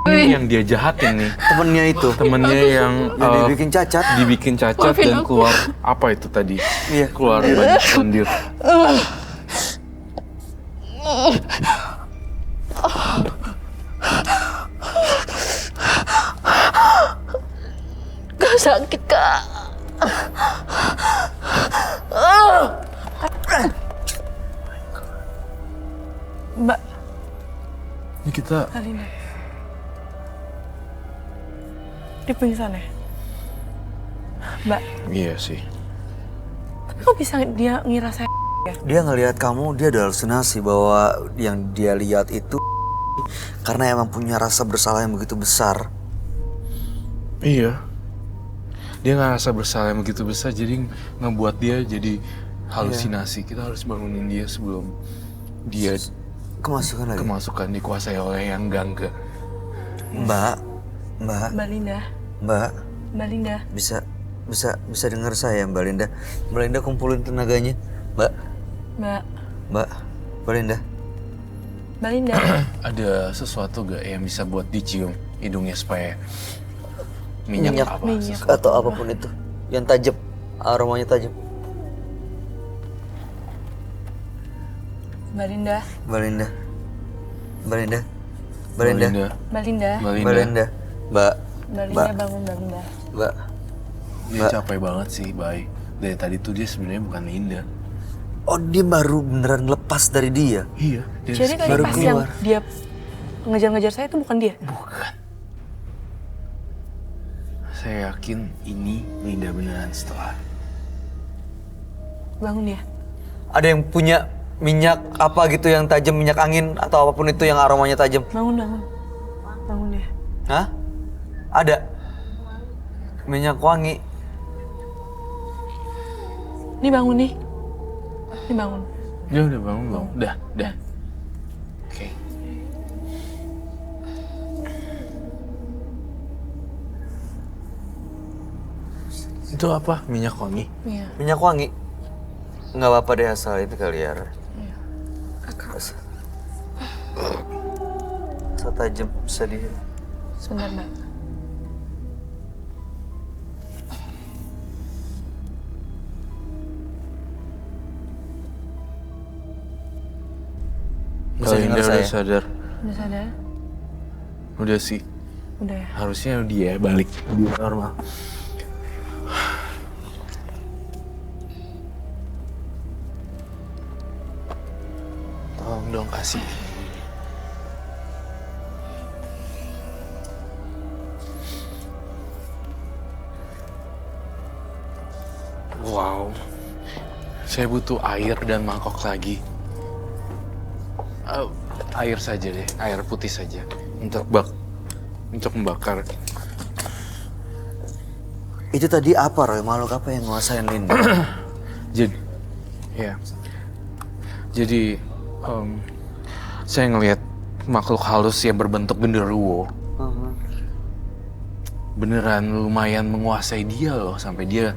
Ini yang dia jahatin nih.
Temennya itu.
Temennya yang
Dibikin cacat.
dibikin cacat
Maafin
dan
aku.
keluar apa itu tadi?
Iya.
Keluar banyak lendir.
Gak sakit, Kak.
Mbak
Ini kita
Alina. Dia pingsan ya? Mbak,
iya sih.
kok bisa dia ngira saya ya?
Dia ngelihat kamu, dia ada halusinasi bahwa yang dia lihat itu karena emang punya rasa bersalah yang begitu besar.
Iya. Dia ngerasa bersalah yang begitu besar, jadi ngebuat dia jadi halusinasi. Kita harus bangunin dia sebelum dia
Kemasukan lagi.
kemasukan dikuasai oleh yang enggak.
Mbak,
Mbak Linda, Mbak Linda.
bisa dengar saya Mbak Linda. Mbak Linda kumpulin tenaganya. Mbak Linda.
Mbak Linda.
Ada sesuatu gak yang bisa buat dicium hidungnya supaya minyak apa?
Minyak.
Atau apapun itu yang tajam, aromanya tajam.
Mbak Linda.
Mbak Linda.
Mbak Linda.
Mbak Linda.
Mbak Linda. Mbak.
Bangun Mbak Linda.
Dia capek banget sih, Bay. Dari tadi tuh dia sebenarnya bukan Linda.
Oh, dia baru beneran lepas dari dia.
Iya.
Jadi tadi
baru
pas yang
keluar.
dia ngejar-ngejar saya itu bukan dia.
Bukan. Saya yakin ini Linda beneran setelah.
Bangun dia.
Ada yang punya minyak apa gitu yang tajam, minyak angin atau apapun itu yang aromanya tajam.
Bangun dia.
Hah? Ada. Minyak wangi.
Ini bangun nih. Ini bangun.
Dia udah bangun belum? Udah. Oke. Itu apa? Minyak wangi?
Iya.
Minyak wangi. Nggak apa-apa deh asal itu kali ya.
Iya.
Asal. tajam sedih.
Sebentar, Mbak.
Bisa
Kalau
dengar
Indah udah
saya?
sadar.
Udah sadar?
Udah sih.
Udah ya?
Harusnya dia balik lebih normal. Tolong dong kasih. Wow. Saya butuh air dan mangkok lagi. Air saja deh, air putih saja. Untuk membakar.
Itu tadi apa Roy? Makhluk apa yang nguasain Linda?
Jadi, ya. Jadi, saya ngelihat makhluk halus yang berbentuk genderuwo. Beneran lumayan menguasai dia loh, sampai dia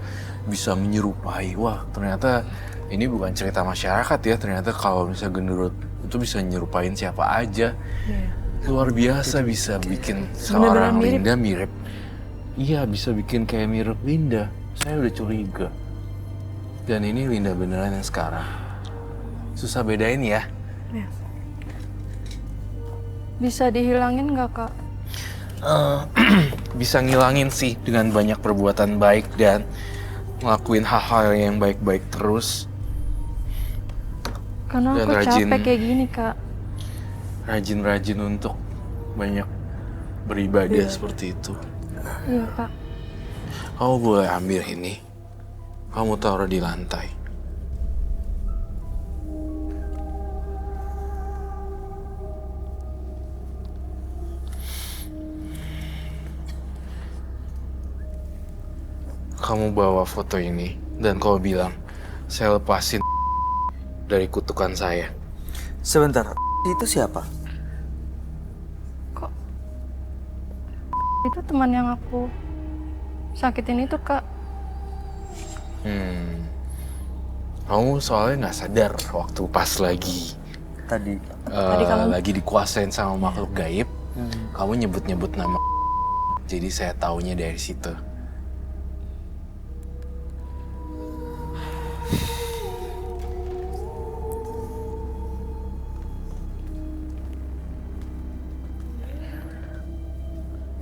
bisa menyerupai. Wah, ternyata ini bukan cerita masyarakat ya. Ternyata kalau misalnya genderuwo itu bisa nyerupain siapa aja. Luar biasa bisa bikin seorang
mirip.
Linda mirip. Iya, bisa bikin kayak mirip Linda. Saya udah curiga. Dan ini Linda beneran yang sekarang. Susah bedain ya.
Iya.
Bisa dihilangin nggak, Kak?
Bisa ngilangin sih dengan banyak perbuatan baik dan ngelakuin hal-hal yang baik-baik terus.
Karena
Dan
aku
rajin.
capek kayak gini, Kak.
Rajin-rajin untuk banyak beribadah seperti itu.
Iya, Kak.
Kamu boleh ambil ini. Kamu taruh di lantai. Kamu bawa foto ini dan kau bilang, saya lepasin dari kutukan saya.
Sebentar, itu siapa?
Itu teman yang aku sakitin itu, Kak.
Kamu soalnya nggak sadar waktu pas lagi
Tadi.
lagi dikuasain sama makhluk gaib. Kamu nyebut-nyebut nama. Jadi saya taunya dari situ.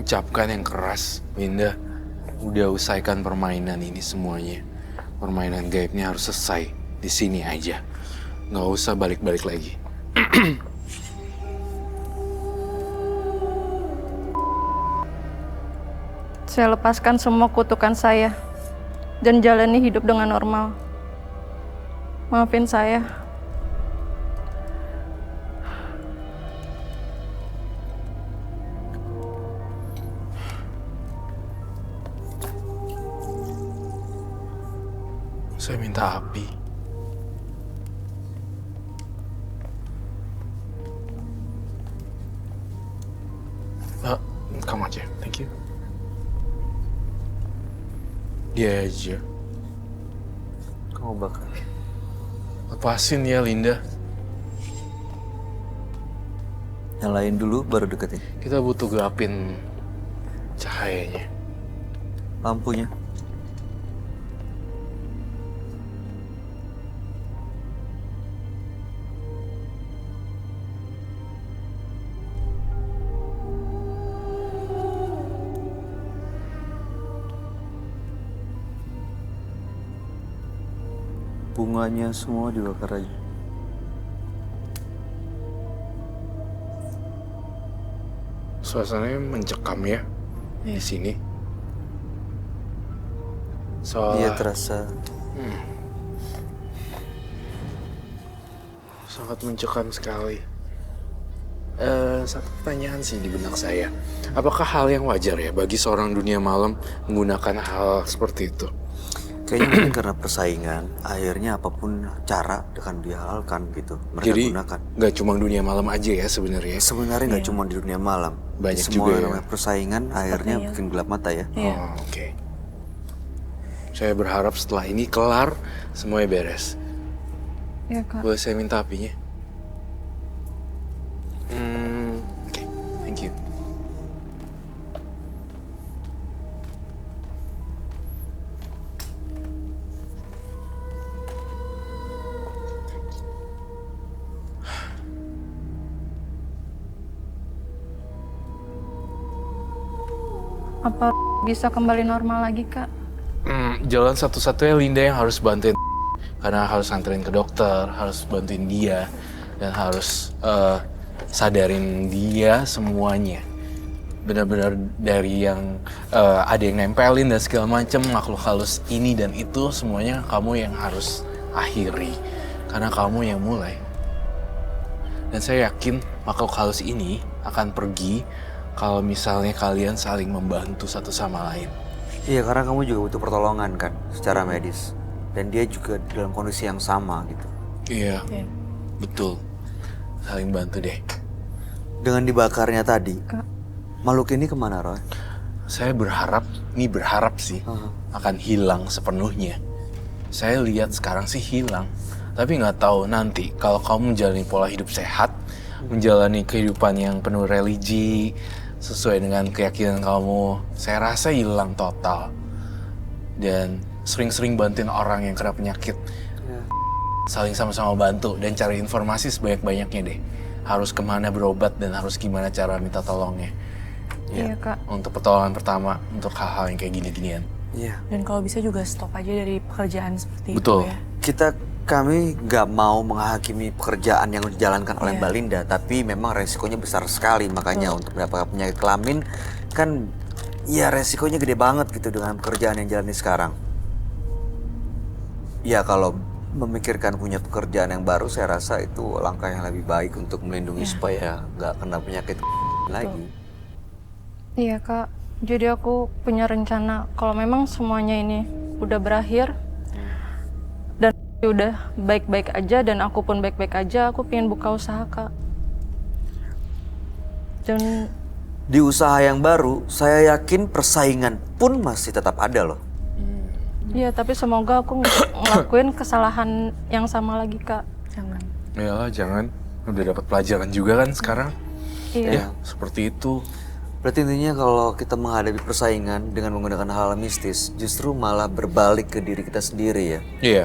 Ucapkan yang keras, Linda. Udah usaikan permainan ini semuanya. Permainan gaibnya harus selesai di sini aja. Nggak usah balik-balik lagi.
Saya lepaskan semua kutukan saya dan jalani hidup dengan normal. Maafin saya.
Saya minta api. Kamu aja, thank you. Dia aja.
Kamu bakal.
Lepasin ya, Linda.
Yang lain dulu baru deketin.
Kita butuh gelapin cahayanya.
Lampunya. Bunganya semua dibakar aja.
Suasananya mencekam ya di sini.
Dia
Soalnya
terasa
sangat mencekam sekali. Satu pertanyaan sih di benak saya. Apakah hal yang wajar ya bagi seorang dunia malam menggunakan hal seperti itu?
kayaknya mungkin karena persaingan, akhirnya apapun cara akan dihalalkan gitu. Mereka
Jadi
gunakan.
nggak cuma dunia malam aja ya sebenarnya.
Sebenarnya nggak cuma di dunia malam.
Banyak
Semua
juga ya.
namanya persaingan akhirnya bikin gelap mata ya.
Iya.
Oh, oke. Saya berharap setelah ini kelar semuanya beres.
Iya, Kak.
Boleh saya minta apinya? Oke, thank you.
Apa bisa kembali normal lagi, Kak?
Jalan satu-satunya Linda yang harus bantuin, karena harus anterin ke dokter, harus bantuin dia, dan harus sadarin dia semuanya. Benar-benar dari yang ada yang nempelin dan segala macam, makhluk halus ini dan itu semuanya kamu yang harus akhiri, karena kamu yang mulai. Dan saya yakin makhluk halus ini akan pergi kalau misalnya kalian saling membantu satu sama lain.
Iya, karena kamu juga butuh pertolongan kan secara medis. Dan dia juga dalam kondisi yang sama gitu.
Iya, betul. Saling bantu deh.
Dengan dibakarnya tadi,
Kak.
makhluk ini kemana, Roy?
Saya berharap sih akan hilang sepenuhnya. Saya lihat sekarang sih hilang. Tapi nggak tahu nanti kalau kamu menjalani pola hidup sehat, menjalani kehidupan yang penuh religi, sesuai dengan keyakinan kamu, saya rasa hilang total. Dan sering-sering bantuin orang yang kena penyakit. Saling sama-sama bantu dan cari informasi sebanyak-banyaknya deh. Harus kemana berobat dan harus gimana cara minta tolongnya.
Iya, Kak.
Untuk pertolongan pertama, untuk hal-hal yang kayak gini-ginian.
Iya.
Dan kalau bisa juga stop aja dari pekerjaan seperti
Betul.
itu ya.
Kami nggak mau menghakimi pekerjaan yang dijalankan oleh
Iya.
Mbak Linda, tapi memang resikonya besar sekali. Makanya untuk mendapatkan penyakit kelamin kan ya resikonya gede banget gitu dengan pekerjaan yang jalani sekarang. Ya kalau memikirkan punya pekerjaan yang baru, saya rasa itu langkah yang lebih baik untuk melindungi supaya nggak kena penyakit lagi.
Iya, Kak. Jadi aku punya rencana kalau memang semuanya ini udah berakhir dan udah baik-baik aja dan aku pun baik-baik aja, aku pengen buka usaha, Kak. Dan
Di usaha yang baru, saya yakin persaingan pun masih tetap ada loh.
iya, tapi semoga aku ngelakuin kesalahan yang sama lagi, Kak.
Jangan.
Yalah, jangan. Udah dapat pelajaran juga kan sekarang.
Iya.
Ya, seperti itu.
Berarti intinya kalau kita menghadapi persaingan dengan menggunakan hal mistis, justru malah berbalik ke diri kita sendiri ya.
Iya.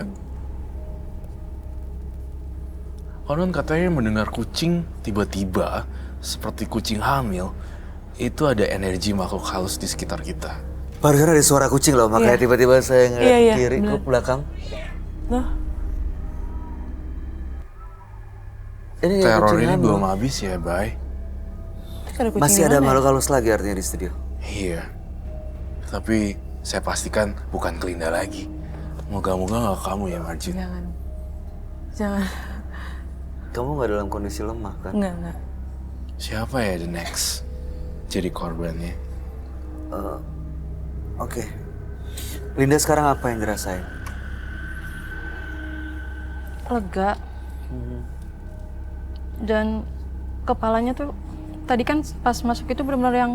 Konon katanya mendengar kucing tiba-tiba, seperti kucing hamil, itu ada energi makhluk halus di sekitar kita.
Barusan ada suara kucing loh, makanya tiba-tiba saya ngeliat
Iya, iya,
kiri ke
bener.
belakang.
Loh,
Ini kayak
Teror
kucing
ini
hamil.
belum habis ya, Bay.
ada kucing
Masih
di
ada
mana ya?
makhluk halus lagi artinya di studio.
Iya. Tapi saya pastikan bukan Kelinda lagi. Moga-moga gak kamu ya, Marjin.
Jangan. Jangan.
Kamu nggak dalam kondisi lemah kan?
Enggak.
Siapa ya the next jadi korbannya?
Oke. Linda sekarang apa yang dirasain?
Lega. Dan kepalanya tuh tadi kan pas masuk itu benar-benar yang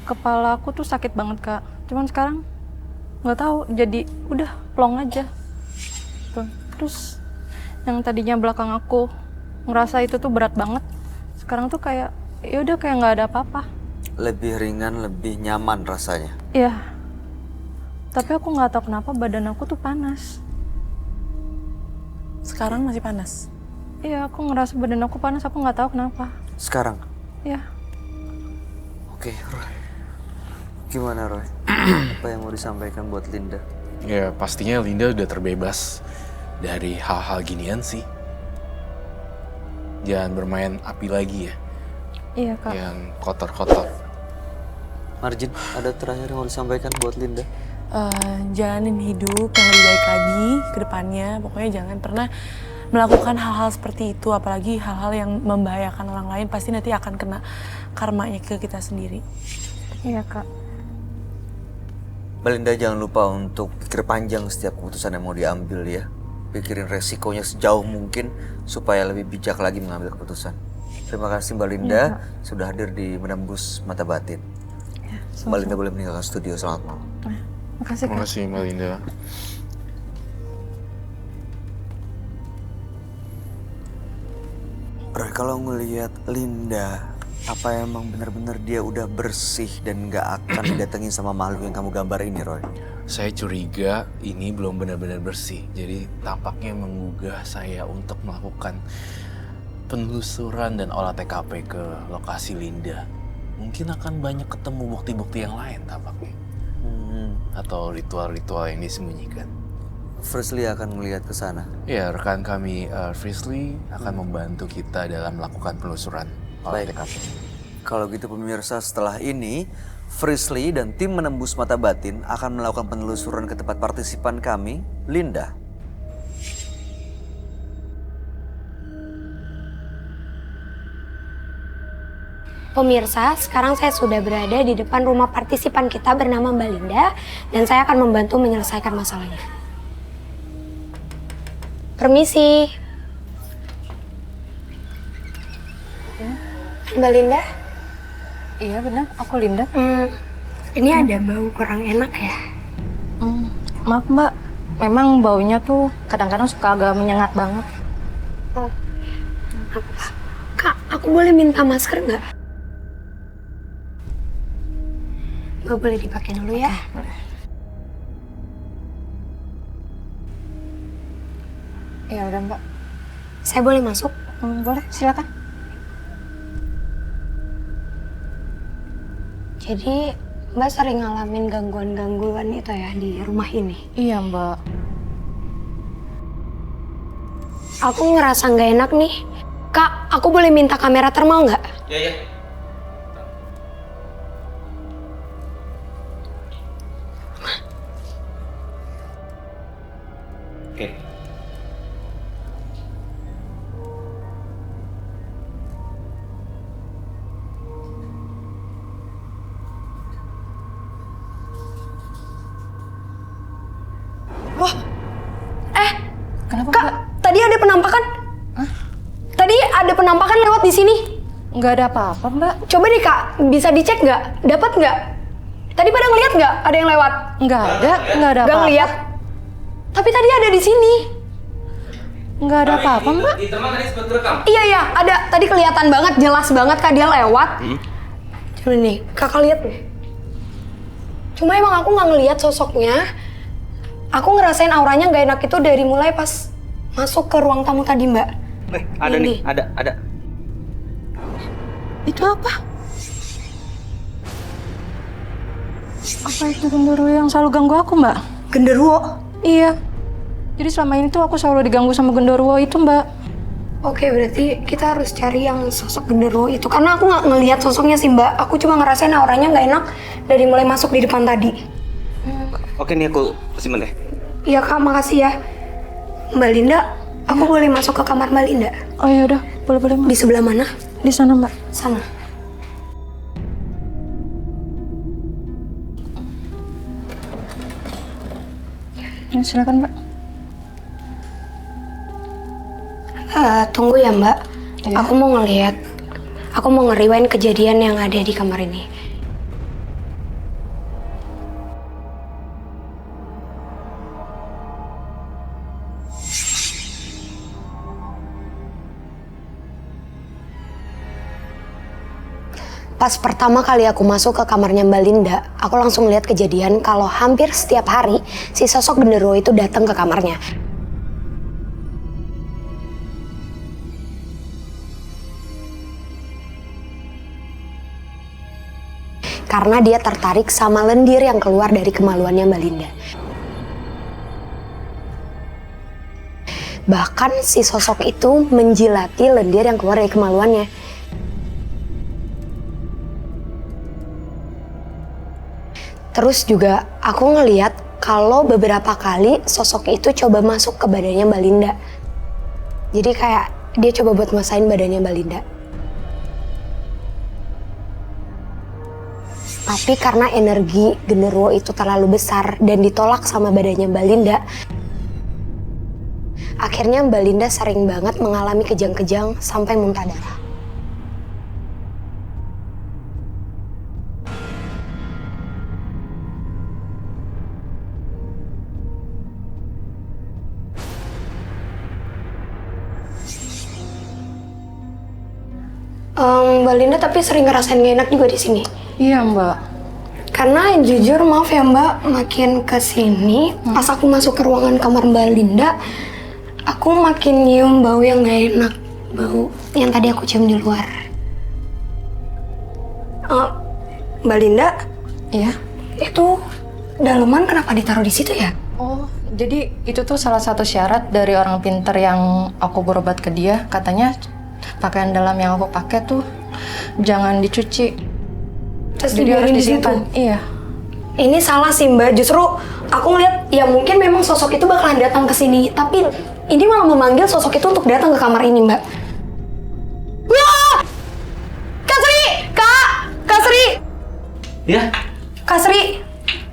kepala aku tuh sakit banget, Kak. Cuman sekarang nggak tahu, jadi udah plong aja. Tuh. Terus yang tadinya belakang aku ngerasa itu tuh berat banget, sekarang tuh kayak ya udah kayak nggak ada apa-apa.
Lebih ringan, lebih nyaman rasanya.
Iya. Tapi aku nggak tahu kenapa badan aku tuh panas.
Sekarang masih panas.
Iya, aku ngerasa badan aku panas, aku nggak tahu kenapa.
Sekarang?
Iya.
Oke, Roy. Gimana Roy? Apa yang mau disampaikan buat Linda?
Ya pastinya Linda udah terbebas dari hal-hal ginian sih. Jangan bermain api lagi ya,
Iya, Kak.
yang kotor-kotor.
Marjin, ada terakhir yang mau disampaikan buat Linda?
Jalanin hidup yang lebih baik lagi ke depannya. Pokoknya jangan pernah melakukan hal-hal seperti itu, apalagi hal-hal yang membahayakan orang lain. Pasti nanti akan kena karmanya ke kita sendiri.
Iya, Kak.
Mbak Linda jangan lupa untuk pikir panjang setiap keputusan yang mau diambil ya. Pikirin resikonya sejauh mungkin supaya lebih bijak lagi mengambil keputusan. Terima kasih Mbak Linda sudah hadir di Menembus Mata Batin. Mbak Linda boleh meninggalkan studio, selamat malam.
Makasih,
Terima
Kak.
kasih Mbak Linda.
Roy, kalau ngelihat Linda, apa emang benar-benar dia udah bersih dan nggak akan didatengin sama makhluk yang kamu gambar ini, Roy?
Saya curiga ini belum benar-benar bersih, jadi tampaknya menggugah saya untuk melakukan penelusuran dan olah TKP ke lokasi Linda. mungkin akan banyak ketemu bukti-bukti yang lain tampaknya. Atau ritual-ritual yang disembunyikan.
Frisley akan melihat ke sana.
Ya, rekan kami Frisley akan membantu kita dalam melakukan penelusuran olah
Baik.
TKP.
Kalau gitu pemirsa, setelah ini Frisley dan tim menembus mata batin akan melakukan penelusuran ke tempat partisipan kami, Linda.
Pemirsa, sekarang saya sudah berada di depan rumah partisipan kita bernama Mbak Linda dan saya akan membantu menyelesaikan masalahnya. Permisi. Mbak Linda?
Iya benar, aku Linda.
Ini ada bau kurang enak ya?
Maaf Mbak, memang baunya tuh kadang-kadang suka agak menyengat banget.
Oh, apa? Kak, aku boleh minta masker nggak? Gue boleh dipakai dulu ya?
Ya udah Mbak.
Saya boleh masuk?
Boleh, silakan.
Jadi Mbak sering ngalamin gangguan-gangguan itu ya di rumah ini?
Iya Mbak.
Aku ngerasa nggak enak nih. Kak, aku boleh minta kamera thermal nggak?
Ya. Oke.
Kenapa
Kak,
Mbak?
tadi ada penampakan? Tadi ada penampakan lewat di sini.
Nggak ada apa-apa Mbak.
Coba deh Kak, bisa dicek nggak? Dapat nggak? Tadi pada ngeliat nggak ada yang lewat?
Nggak ada
Nggak
apa-apa.
ngeliat. Tapi tadi ada di sini.
Nggak ada apa-apa Mbak.
Iya, ada. Tadi kelihatan banget, jelas banget Kak dia lewat. Coba nih, Kakak lihat nih. Cuma emang aku nggak ngeliat sosoknya. Aku ngerasain auranya nggak enak itu dari mulai pas masuk ke ruang tamu tadi, Mbak.
Ada
Ini.
nih, ada.
Itu apa? Apa itu genderuwo yang selalu ganggu aku Mbak?
Genderuwo?
Iya. Jadi selama ini tuh aku selalu diganggu sama genderuwo itu Mbak.
Oke, berarti kita harus cari yang sosok genderuwo itu. Karena aku nggak ngelihat sosoknya sih, Mbak. Aku cuma ngerasain auranya nggak enak dari mulai masuk di depan tadi.
Oke nih aku simpen deh.
Iya, Kak, makasih ya. Mbak Linda, aku boleh masuk ke kamar Mbak Linda?
Oh ya udah, boleh Mbak.
Di sebelah mana?
Di sana Mbak.
Sana.
Ini silakan Mbak.
Tunggu ya, Mbak.
Iya.
Aku mau nge-rewind kejadian yang ada di kamar ini. Pas pertama kali aku masuk ke kamarnya Mbak Linda, aku langsung lihat kejadian kalau hampir setiap hari si sosok genderuwo itu datang ke kamarnya. Karena dia tertarik sama lendir yang keluar dari kemaluannya Mbak Linda. Bahkan si sosok itu menjilati lendir yang keluar dari kemaluannya. Terus juga aku ngeliat kalau beberapa kali sosok itu coba masuk ke badannya Mbak Linda. Jadi kayak dia coba buat masain badannya Mbak Linda. Tapi karena energi genderuwo itu terlalu besar dan ditolak sama badannya Mbak Linda, akhirnya Mbak Linda sering banget mengalami kejang-kejang sampai muntah darah. Mbak Linda tapi sering ngerasain gak enak juga di sini.
Iya Mbak.
Karena jujur maaf ya Mbak, makin kesini pas aku masuk ke ruangan kamar Mbak Linda, aku makin nyium bau yang gak enak, bau yang tadi aku cium di luar. Mbak Linda,
Iya.
itu daleman kenapa ditaruh di situ ya?
Oh, jadi itu tuh salah satu syarat dari orang pinter yang aku berobat ke dia. Katanya pakaian dalam yang aku pakai tuh jangan dicuci.
Terus
Jadi harus
dibiarin di situ.
disimpan. Iya.
Ini salah sih Mbak, justru aku ngeliat ya mungkin memang sosok itu bakalan datang ke sini, tapi ini malah memanggil sosok itu untuk datang ke kamar ini Mbak. Wah! Kak Sri! Kak Sri!
Ya?
Kak Sri,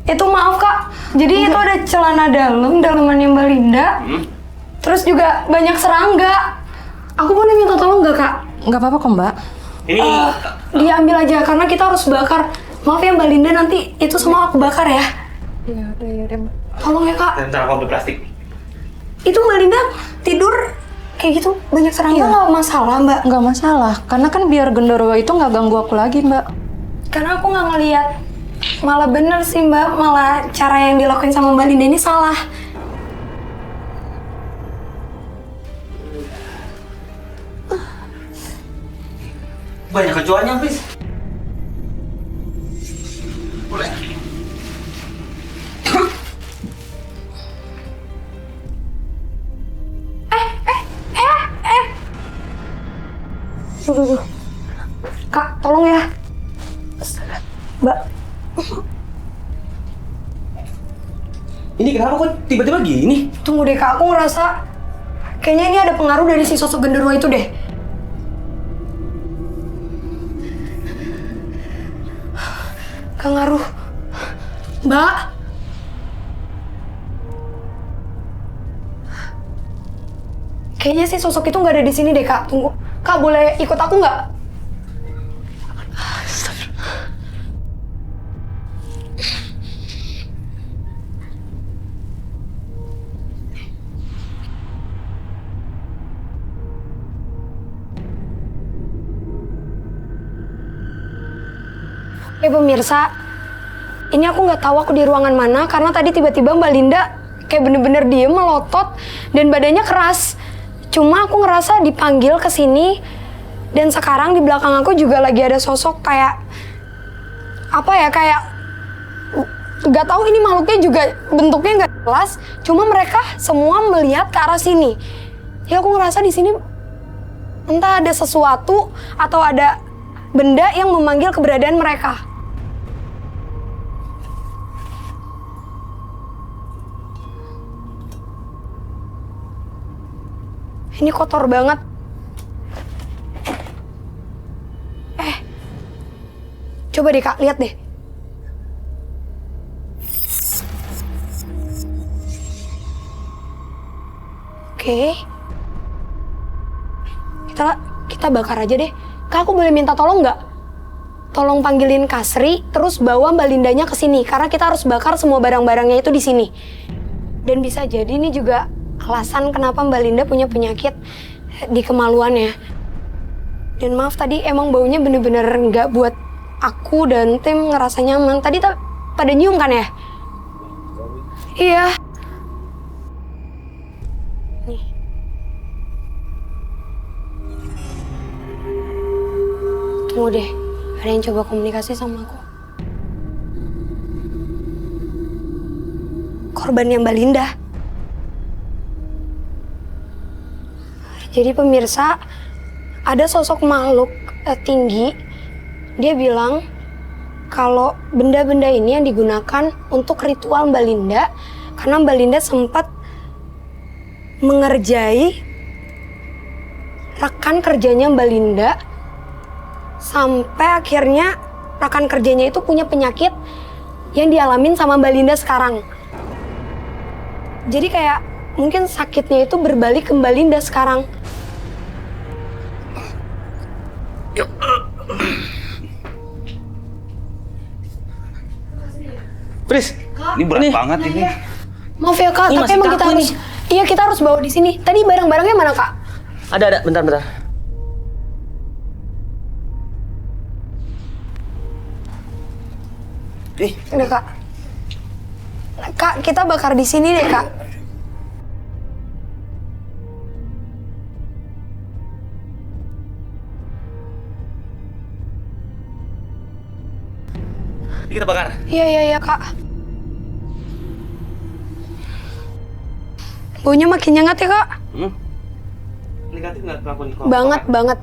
itu maaf Kak, jadi itu ada celana dalemannya Mbak Linda, terus juga banyak serangga. Aku boleh minta tolong nggak Kak?
Nggak apa-apa kok, Mbak.
Ini
Dia ambil aja, karena kita harus bakar. Maaf ya Mbak Linda, nanti itu semua aku bakar ya.
Iya, udah, Mbak.
Tolong ya Kak.
tentang aku ambil plastik.
Itu Mbak Linda tidur kayak gitu, banyak serangga nggak masalah Mbak?
Nggak masalah, karena kan biar genderuwo itu nggak ganggu aku lagi, Mbak.
Karena aku nggak ngeliat. Malah bener sih Mbak, malah cara yang dilakuin sama Mbak Linda ini salah.
Banyak kecoanya, please. Boleh.
Duh. Kak, tolong ya. Mbak,
Ini kenapa kok tiba-tiba gini?
tunggu deh Kak, aku ngerasa kayaknya ini ada pengaruh dari si sosok genderuwo itu deh. Pengaruh. Mbak. Kayaknya si sosok itu nggak ada di sini deh Kak. Tunggu. Kak, boleh ikut aku nggak? Pemirsa, ini aku nggak tahu aku di ruangan mana karena tadi tiba-tiba Mbak Linda kayak bener-bener diem melotot dan badannya keras. Cuma aku ngerasa dipanggil ke sini dan sekarang di belakang aku juga lagi ada sosok kayak apa ya, kayak nggak tahu ini makhluknya juga bentuknya nggak jelas. Cuma mereka semua melihat ke arah sini. Ya aku ngerasa di sini entah ada sesuatu atau ada benda yang memanggil keberadaan mereka. Ini kotor banget. Coba deh Kak, lihat deh. Oke. Kita bakar aja deh. Kak, aku boleh minta tolong nggak? Tolong panggilin Kak Sri, terus bawa Mbak Lindanya ke sini karena kita harus bakar semua barang-barangnya itu di sini. Dan bisa jadi ini juga alasan kenapa Mbak Linda punya penyakit di kemaluannya. Dan maaf tadi emang baunya bener-bener nggak buat aku dan tim ngerasa nyaman. Tadi pada nyium kan ya? Iya. Nih. Tunggu deh, ada yang coba komunikasi sama aku. Korbannya Mbak Linda. Jadi pemirsa, ada sosok makhluk tinggi. Dia bilang kalau benda-benda ini yang digunakan untuk ritual Mbak Linda karena Mbak Linda sempat mengerjai rekan kerjanya Mbak Linda sampai akhirnya rekan kerjanya itu punya penyakit yang dialamin sama Mbak Linda sekarang. Jadi kayak mungkin sakitnya itu berbalik ke Mbak Linda sekarang.
Please, ini berat banget ini.
Maaf ya Kak,
Ini
tapi
masih
emang kita
kaku
harus, iya kita harus bawa di sini. Tadi barang-barangnya mana Kak?
Ada, bentar.
Udah Kak. Kak, kita bakar di sini deh Kak.
Ini kita bakar.
Iya, Kak. Baunya makin nyengat ya, Kak.
Negatif nggak kelakuan kau?
Banget.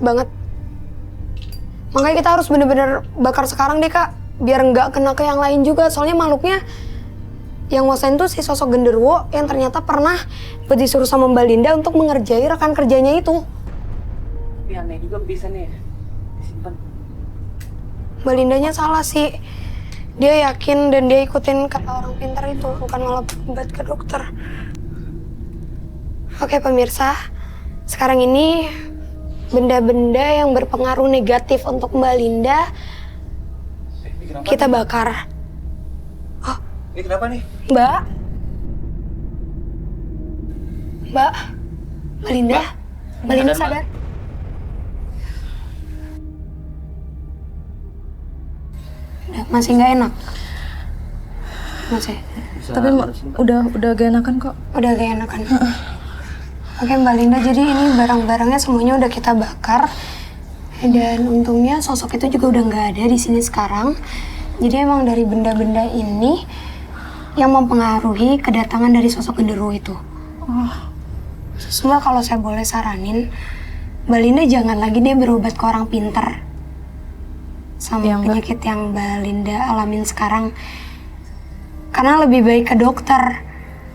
Makanya kita harus bener-bener bakar sekarang deh, Kak. Biar nggak kena ke yang lain juga. Soalnya makhluknya yang nguasain tuh si sosok genderuwo yang ternyata pernah disuruh sama Mbak Linda untuk mengerjai rekan kerjanya itu.
Tapi aneh juga bisa nih. Disimpan.
Mbak Lindanya salah sih. Dia yakin dan dia ikutin kata orang pintar itu, bukan malah berobat ke dokter. Oke pemirsa, sekarang ini benda-benda yang berpengaruh negatif untuk Mbak Linda kita bakar. Oh,
Ini kenapa nih?
Mbak? Mbak Linda? Mbak Linda sadar? Masih nggak enak? Masih?
Tapi udah gak enakan kok.
Udah gak enakan? Oke Mbak Linda, jadi ini barang-barangnya semuanya udah kita bakar. Dan untungnya sosok itu juga udah nggak ada di sini sekarang. Jadi emang dari benda-benda ini yang mempengaruhi kedatangan dari sosok genderuwo itu. Mbak, kalau saya boleh saranin, Mbak Linda jangan lagi deh berobat ke orang pinter sama penyakit yang Mbak Linda alamin sekarang. Karena lebih baik ke dokter.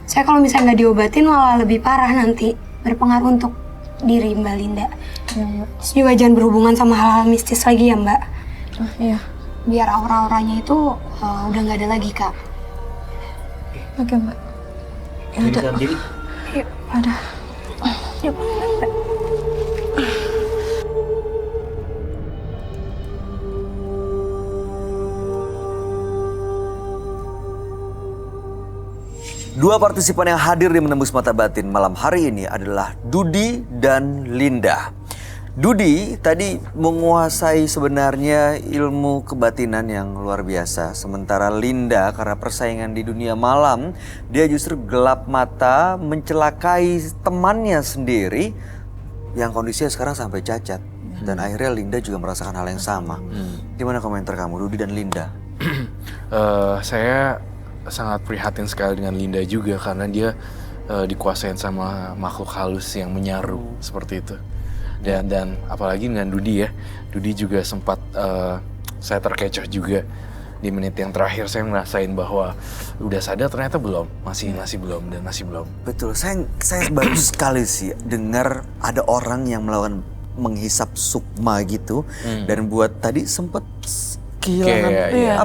Saya kalau misalnya nggak diobatin malah lebih parah nanti, berpengaruh untuk diri Mbak Linda. Terus juga jangan berhubungan sama hal-hal mistis lagi ya Mbak.
Iya.
Biar aura-auranya itu udah nggak ada lagi Kak.
Oke Mbak. Ya udah.
Jadi
Yuk.
Ada.
Yuk.
Dua partisipan yang hadir di Menembus Mata Batin malam hari ini adalah Dudi dan Linda. Dudi tadi menguasai sebenarnya ilmu kebatinan yang luar biasa. Sementara Linda karena persaingan di dunia malam, dia justru gelap mata mencelakai temannya sendiri yang kondisinya sekarang sampai cacat. Dan akhirnya Linda juga merasakan hal yang sama. Gimana komentar kamu, Dudi dan Linda?
Saya sangat prihatin sekali dengan Linda juga karena dia dikuasain sama makhluk halus yang menyaru seperti itu. Dan apalagi dengan Dudi ya. Dudi juga sempat saya terkecoh juga di menit yang terakhir. Saya ngerasain bahwa udah sadar ternyata belum, masih belum.
Betul, saya baru sekali sih dengar ada orang yang melakukan menghisap sukma gitu dan buat tadi sempat kehilangan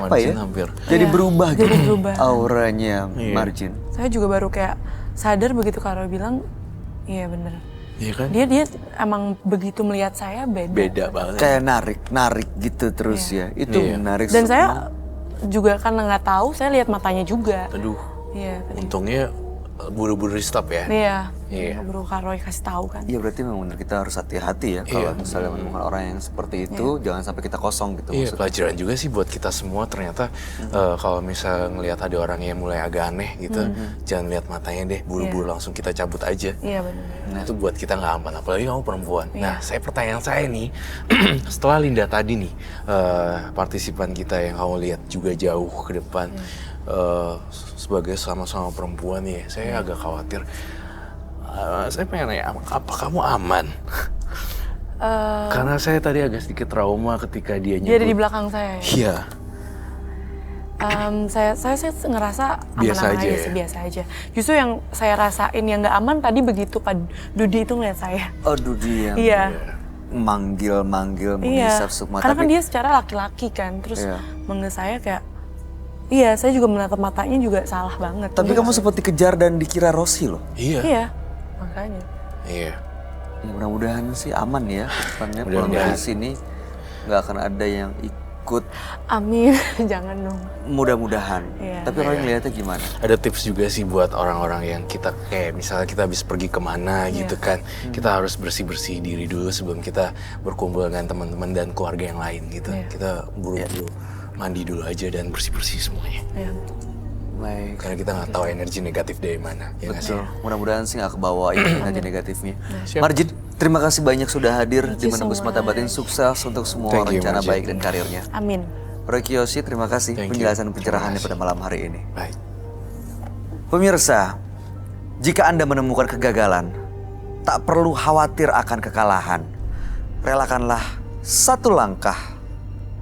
apa ya?
Hampir.
Jadi berubah
jadi
gitu
berubah.
auranya Margin.
Saya juga baru kayak sadar begitu Karo bilang, iya bener.
Iya kan?
Dia emang begitu melihat saya
Beda banget.
Kayak narik gitu terus ya. Itu menarik.
Dan saya juga karena nggak tahu, saya lihat matanya juga.
Aduh.
Iya.
Untungnya buru-buru di stop ya.
Iya. Buru Karoy kasih tahu kan.
Iya berarti memang benar kita harus hati-hati ya kalau misalnya menemukan orang yang seperti itu, jangan sampai kita kosong gitu.
Iya, pelajaran juga sih buat kita semua ternyata kalau misal ngelihat ada orang yang mulai agak aneh gitu, jangan lihat matanya deh, buru-buru langsung kita cabut aja.
Iya benar.
Nah, itu buat kita nggak aman, apalagi kamu perempuan. Nah, pertanyaan saya nih, setelah Linda tadi nih, partisipan kita yang kamu lihat juga jauh ke depan, sebagai sama-sama perempuan ya, saya agak khawatir. Saya pengen nanya, apa kamu aman? Karena saya tadi agak sedikit trauma ketika dia nyebut.
Dia ada di belakang saya.
Iya.
Saya ngerasa
Biasa
aman-aman
aja
aja
ya?
sih, biasa aja. Justru yang saya rasain yang nggak aman tadi begitu Pak Dudi itu ngeliat saya.
Oh Dudi yang
Iya.
manggil menghisap sukma.
Karena kan dia secara laki-laki kan, terus manggil saya kayak, iya saya juga menatap matanya juga salah banget.
Tapi kamu sempat dikejar dan dikira Rosi loh.
Iya, makanya.
Iya.
Ya, mudah-mudahan sih aman ya. Depannya pulang dari sini nggak akan ada yang ikut.
Amin, jangan dong.
Mudah-mudahan.
Iya.
Tapi orang ngeliatnya gimana?
Ada tips juga sih buat orang-orang yang kita kayak misalnya kita habis pergi kemana gitu kan, kita harus bersih-bersih diri dulu sebelum kita berkumpul dengan teman-teman dan keluarga yang lain gitu. Kita buru-buru mandi dulu aja dan bersih-bersih semuanya.
Iya.
Baik.
Karena kita nggak tahu energi negatif dari mana. Ya nggak sih?
Betul. Mudah-mudahan sih nggak kebawa energi negatifnya. Margin, terima kasih banyak sudah hadir di Menembus Mata Batin. Sukses untuk semua
Thank you,
rencana
Margin.
baik dan karirnya.
Amin.
Roy Kiyoshi, terima kasih
Thank you.
penjelasan pencerahannya
Terima
pada malam hari ini.
Baik.
Pemirsa, jika Anda menemukan kegagalan, tak perlu khawatir akan kekalahan. Relakanlah satu langkah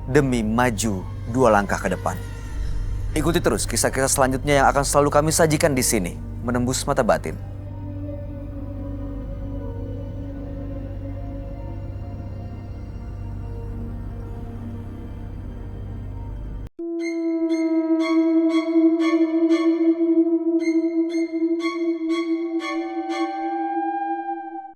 demi maju 2 langkah ke depan. Ikuti terus kisah-kisah selanjutnya yang akan selalu kami sajikan di sini, Menembus Mata Batin.